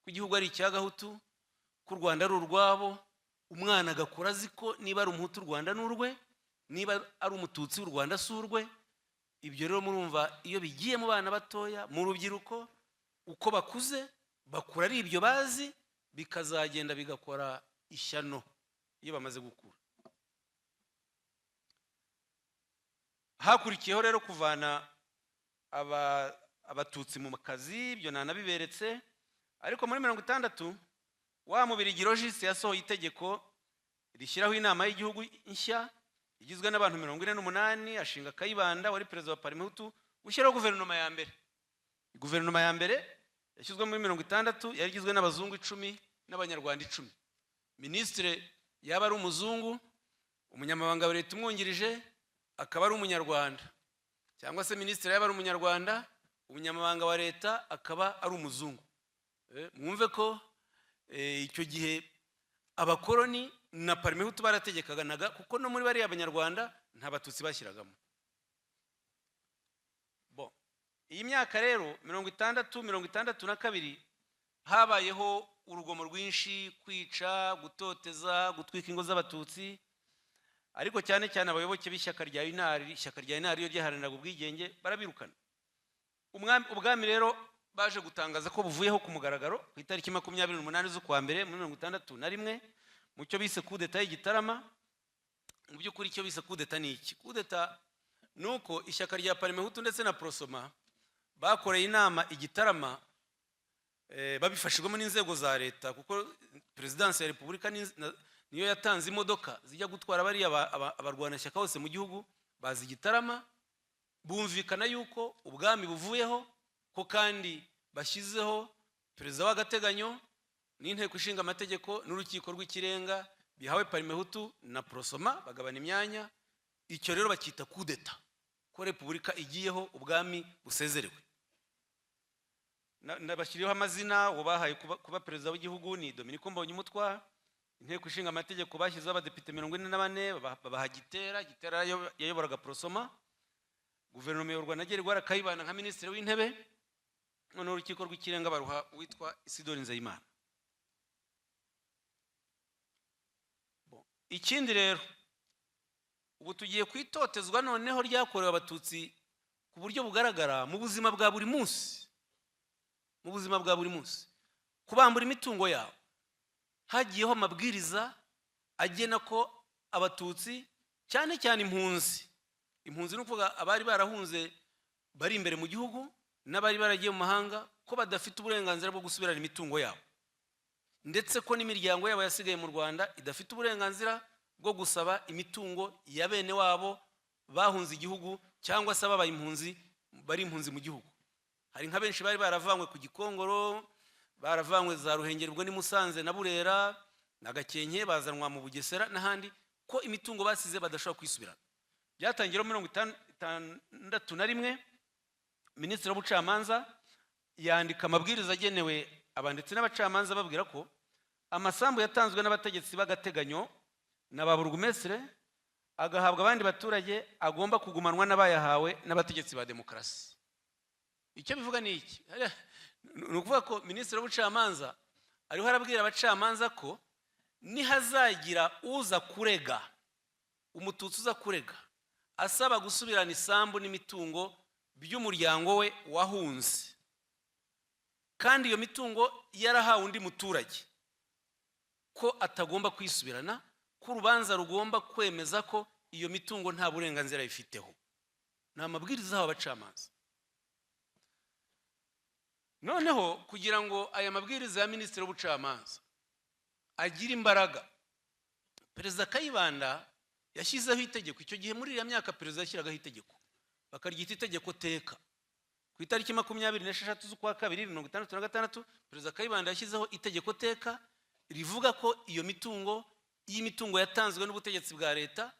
ko igihugu ari icya Gahutu, ko u Rwanda ari urwabo. Umwana agakura aziko niba ari umuhutu u Rwanda n'urwe, niba ari umututsi u Rwanda surwe. Ibyo rero murumva iyo bigiye mu bana batoya, mu rubyiruko, uko bakuze bakura ari ibyo bazi, bikazagenda bigakora ishyano iyo bamaze gukura. Hakurikiyeho rero kuvana abatutsi mu kazi, ibyo nanabiberetse. Ariko muri 1960 wa Mubirigi Logis yasohoye itegeko rishyiraho inama y'igihugu nshya igizwe n'abantu 48, ashinga Kayibanda wari perezida wa Parmehutu gushyiraho guverinoma ya mbere. Guverinoma ya mbere yashyizwe muri 60 yari igizwe n'abazungu 10 n'abanyarwanda 10. Ministre yaba ari umuzungu, umunyamabanga wa leta umwungirije akaba ari umunyarwanda, cyangwa se ministre yaba ari umunyarwanda, umunyamabanga wa leta akaba ari umuzungu. Mwumve ko icyo gihe abakoloni na Parmehutu barategekaganaga, kuko no muri bari abanyarwanda nta batutsi bashyiragamo. Bo iyi myaka rero 60-62 habayeho urugomo rwinshi, kwica, gutoteza, gutwika ingo z'abatutsi, ariko cyane cyane abayoboke b'ishyaka rya UNAR, ishyaka rya UNAR yo ryaharaniraga ubwigenge barabirukana. Ubwami rero baje gutangaza ko buvuyeho ku mugaragaro ku itariki 28 z'ukwa mbere muri 61 mu cyo bise coup d'etat y'Igitarama. Mu by'ukuri icyo bise coup d'etat ni iki? Coup d'etat nuko ishyaka rya Parmehutu ndetse na Prosoma bakoreye inama Igitarama, babifashijwemo n'inzego za leta, kuko Presidence ya Repubulika niyo yatanze imodoka zijya gutwara bari abarwanashyaka hose mu gihugu bazi Igitarama. Bumvikana yuko ubwami buvuyeho, ko kandi bashyizeho perezida w'agateganyo n'inteko ishinga amategeko n'urukiko rw'ikirenga bihawe Parmehutu na Prosoma bagabana imyanya. Icyo rero bakita coup d'etat, ko Repubulika igiyeho ubwami busezerewe. Nabashyiriyeho amazina ubahaye kuba perezida w'igihugu ni Dominiko Mbonyumutwa. Inteko ishinga amategeko bashyizeho abadepite 44 babaha Gitera yayoboraga Prosoma. Guverinoma y'u Rwanda yari Kayibanda nka ministre w'intebe, none urukiko rw'ikirenga baruha witwa Isidore Nzeyimana. Ikindi rero ubu tugiye kwitotezwa noneho ryakorewe abatutsi ku buryo bugaragara mu buzima bwa buri munsi, mu buzima bwa buri munsi, kubambura imitungo yabo. Hagiyeho amabwiriza agena ko abatutsi cyane cyane impunzi ni ukuvuga abari barahunze bari imbere mu gihugu n'abari baragiye mu mahanga, ko badafite uburenganzira bwo gusubirana imitungo yabo, ndetse ko n'imiryango yabo yasigaye mu Rwanda idafite uburenganzira bwo gusaba imitungo ya bene wabo bahunze igihugu cyangwa se ababaye impunzi bari impunzi mu gihugu. Hari nka benshi bari baravanywe ku Gikongoro, baravanywe za Ruhengeri ubwo ni Musanze na Burera na Gakenke, bazanwa mu Bugesera n'ahandi, ko imitungo basize badashobora kwisubirana. Byatangirira 61 Minisitiri w'Ubucamanza yandika amabwiriza agenewe abanditsi n'abacamanza babwira ko amasambu yatanzwe n'abategetsi b'agateganyo na ba burugumestre agahabwa abandi baturage agomba kugumanwa n'abayahawe n'abategetsi ba demokarasi. Icyo bivuga ni iki? Ni ukuvuga ko Minisitiri w'Ubucamanza ariho arabwira abacamanza ko nihazagira uza kurega, umututsi uza kurega asaba gusubirana isambu n'imitungo by'umuryango we wahunze, kandi iyo mitungo yarahawe undi muturage, ko atagomba kwisubirana, ko urubanza rugomba kwemeza ko iyo mitungo nta burenganzira ifiteho. Ni amabwiriza y'abacamanza. Noneho kugira ngo aya mabwiriza ya Minisitiri w'Ubucamanza agira imbaraga, Perezida Kayibanda yashyizeho itegeko. Icyo gihe muri iriya myaka perezida yashyiragaho itegeko, bakaryita itegeko teka. Ku itariki 26 z'ukwa 2 1966 Perezida Kayibanda yashyizeho itegeko teka rivuga ko iyo mitungo yatanzwe n'ubutegetsi bwa leta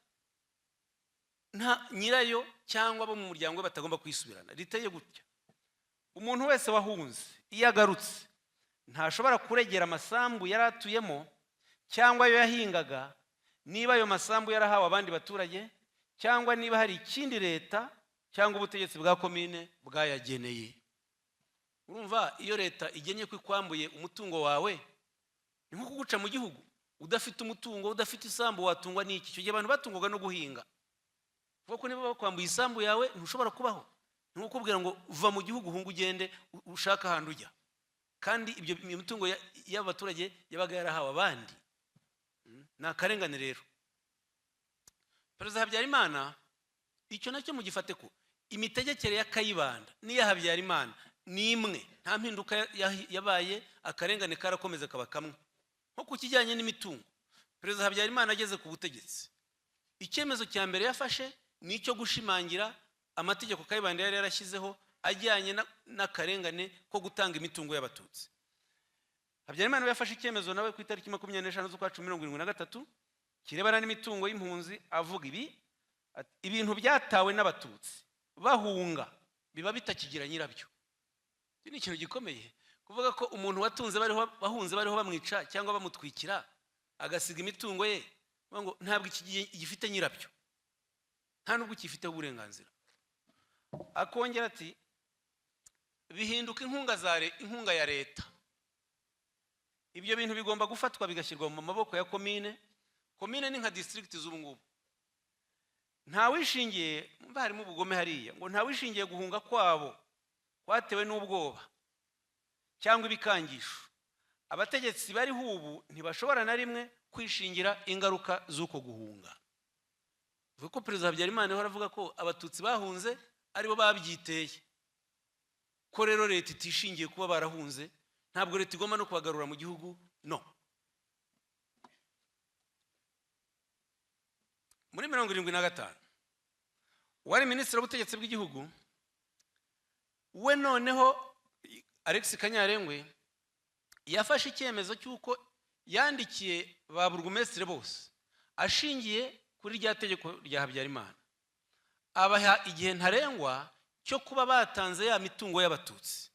nta nyirayo cyangwa abo mu muryango we batagomba kwisubirana. Riteye gutya: umuntu wese wahunze iyo agarutse ntashobora kuregera amasambu yaratuyemo cyangwa yo yahingaga, niba ayo masambu yarahawe abandi baturage cyangwa niba hari ikindi leta cyangwa ubutegetsi bwa komine bwayageneye. Urumva, iyo leta igenye ko ikwambuye umutungo wawe, ni nko kuguca mu gihugu. Udafite umutungo, udafite isambu, watungwa n'iki? Icyo gihe abantu batungwaga no guhinga. Kuko niba bakwambuye isambu yawe ntushobora kubaho. Ni nko kubwira ngo uva mu gihugu hungu ugende ushaka ahantu ujya, kandi ibyo imitungo y'abaturage yabaga yarahawe abandi. Ni akarengane rero. Perezida Habyarimana icyo nacyo mugifate ko imitegekere ya Kayibanda n'iya Habyarimana ni imwe, nta mpinduka yabaye, akarengane karakomeza kaba kamwe. nko ku kijyanye n'imitungo. Perezida Habyarimana ageze ku butegetsi, icyemezo cya mbere yafashe ni icyo gushimangira amategeko Kayibanda yari yarashyizeho ajyanye n'akarengane ko gutanga imitungo y'abatutsi. Habyarimana yafashe icyemezo nawe ku itariki 25 z'ukwa 2023 kirebana n'imitungo y'impunzi, avuga ibintu byatawe n'abatutsi bahunga biba bitakigira nyirabyo. Iki ni ikintu gikomeye, kuvuga ko umuntu watunze bahunze bariho bamwica cyangwa bamutwikira agasiga imitungo ye, ngo ntabwo igifite nyirabyo, nta nubwo kifiteho uburenganzira. Akongera ati bihinduka inkunga ya leta. Ibyo bintu bigomba gufatwa bigashyirwa mu maboko ya komine. Komine ni nka district z'ubu ngubu. Nta wishingiye, harimo ubugome hariya, ngo nta wishingiye guhunga kwabo kwatewe n'ubwoba cyangwa ibikangisho. Abategetsi bari hubu ntibashobora na rimwe kwishingira ingaruka z'uko guhunga. Vuga ko Perezida Habyarimana ho aravuga ko abatutsi bahunze aribo babyiteye, ko rero leta itishingiye kuba barahunze, ntabwo leta igomba no kubagarura mu gihugu. No. Muri 75 wari minisitiri w'ubutegetsi bw'igihugu, we noneho Alex Kanyarengwe yafashe icyemezo cy'uko yandikiye ba burugumesitiri bose ashingiye kuri rya tegeko rya Habyarimana, abaha igihe ntarengwa cyo kuba batanze ya mitungo y'abatutsi.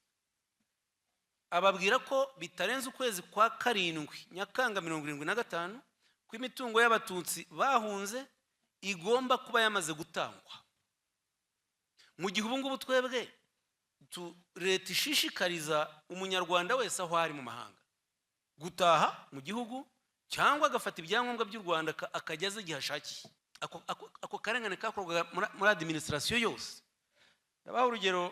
Ababwira ko bitarenze ukwezi kwa 7 Nyakanga 75 ko imitungo y'abatutsi bahunze igomba kuba yamaze gutangwa. Mu gihe ubu ngubu twebwe leta ishishikariza umunyarwanda wese aho ari mu mahanga gutaha mu gihugu cyangwa agafata ibyangombwa by'u Rwanda akajyaza igihe ashakiye. Ako karengane kakorwaga muri administration yose. Yabaho urugero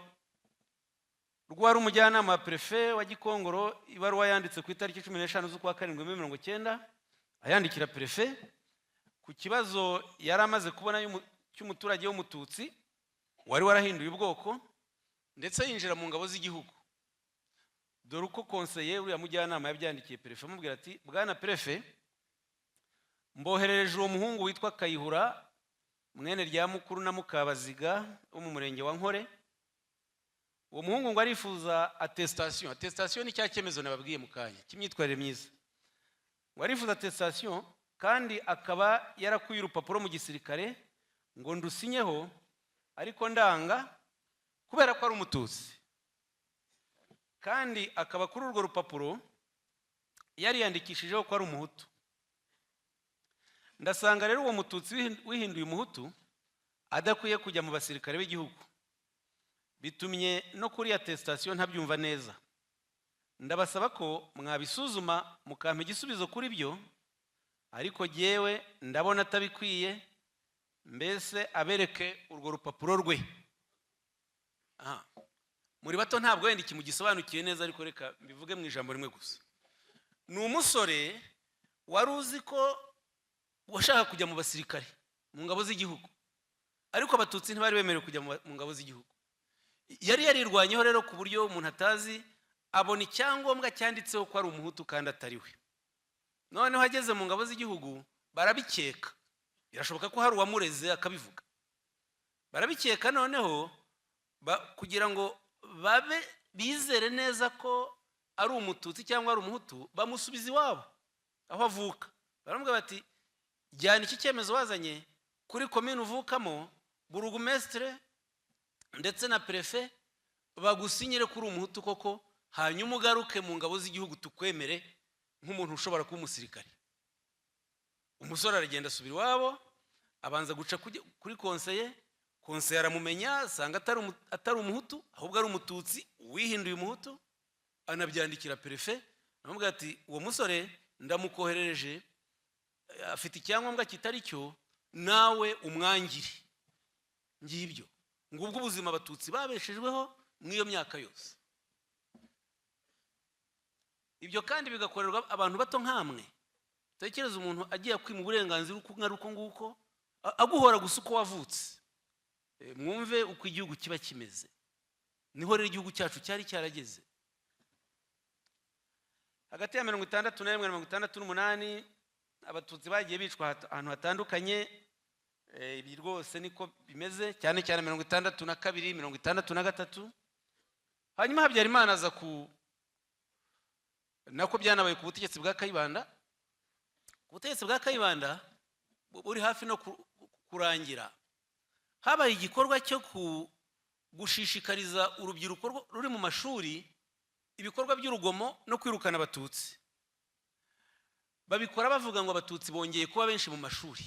rwari umujyanama wa prefet wa Gikongoro, ibaruwa yanditse ku itariki 15 z'ukwa 7 ayandikira prefet ku kibazo yari amaze kubona cy'umuturage w'umututsi wari warahinduye ubwoko ndetse yinjira mu ngabo z'igihugu. Dore uko conseiller uriya mujyanama yabyandikiye prefet, amubwira ati bwana prefet, mboherereje uwo muhungu witwa Kayihura mwene rya mukuru na Mukabaziga wo mu murenge wa Nkore. Uwo muhungu ngo arifuza attestation ni cya cyemezo nababwiye mu kanya kimyitwarire myiza, ngo arifuza attestation kandi akaba yarakuye urupapuro mu gisirikare ngo ndusinyeho, ariko ndanga kubera ko ari umututsi, kandi akaba kuri urwo rupapuro yari yandikishijeho ko ari umuhutu. Ndasanga rero uwo mututsi wihinduye umuhutu adakwiye kujya mu basirikare b'igihugu, bitumye no kuri attestation ntabyumva neza. Ndabasaba ko mwabisuzuma mukampa igisubizo kuri byo, ariko jewe ndabona atabikwiye, mbese abereke urwo rupapuro rwe. Muri bato ntabwo wenda iki mugisobanukiye neza, ariko reka mbivuge mu ijambo rimwe gusa. Ni umusore wari uzi ko washaka kujya mu basirikare mu ngabo z'igihugu, ariko abatutsi ntibari bemerewe kujya mu ngabo z'igihugu. Yari yarirwanyeho rero ku buryo umuntu atazi, abona icyangombwa cyanditseho ko ari umuhutu kandi atari we. Noneho ageze mu ngabo z'igihugu barabikeka, birashoboka ko hari uwamureze akabivuga, barabikeka. Noneho kugira ngo babe bizere neza ko ari umututsi cyangwa ari umuhutu, bamusubiza iwabo aho avuka. Baramubwira bati jyana iki cyemezo wazanye kuri komine uvukamo, burugumestre ndetse na prefet bagusinyire kuri umuhutu koko, hanyuma ugaruke mu ngabo z'igihugu tukwemere nk'umuntu ushobora kuba umusirikare. Umusore aragenda asubira iwabo, abanza guca kuri conseiller aramumenya, asanga atari umuhutu ahubwo ari umututsi wihinduye umuhutu. Anabyandikira prefet, aramubwira ati uwo musore ndamukoherereje, afite icyangombwa kitari cyo, nawe umwangire. Ngibyo ngubwo ubuzima abatutsi babeshejweho mw'iyo myaka yose. Ibyo kandi bigakorerwa abantu bato nkamwe. Tekereza umuntu agiye kwima uburenganzira uko nguko, aguhora gusa uko wavutse. Mwumve uko igihugu kiba kimeze. Niho rero igihugu cyacu cyari cyarageze. hagati ya 61 na 68 abatutsi bagiye bicwa ahantu hatandukanye. Ibi rwose niko bimeze, cyane cyane 62, 63. Hanyuma Habyarimana aza nako byanabaye ku butegetsi bwa Kayibanda. Ubutegetsi bwa Kayibanda buri hafi no kurangira, habaye igikorwa cyo gushishikariza urubyiruko ruri mu mashuri ibikorwa by'urugomo no kwirukana abatutsi. Babikora bavuga ngo abatutsi bongeye kuba benshi mu mashuri,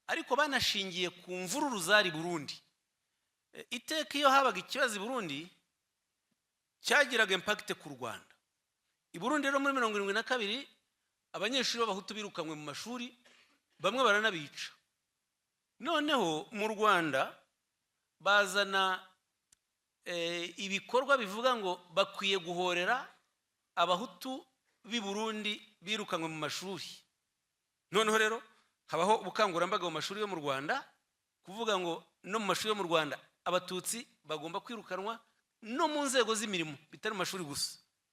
ariko banashingiye ku mvururu zari Burundi. Iteka iyo habaga ikibazo i Burundi cyagiraga impact ku Rwanda. I Burundi rero muri 72 abanyeshuri b'abahutu birukanywe mu mashuri, bamwe baranabica. Noneho mu Rwanda bazana ibikorwa bivuga ngo bakwiye guhorera abahutu b'i Burundi birukanywe mu mashuri. Noneho rero habaho ubukangurambaga mu mashuri yo mu Rwanda kuvuga ngo no mu mashuri yo mu Rwanda abatutsi bagomba kwirukanwa, no mu nzego z'imirimo bitari mu mashuri gusa.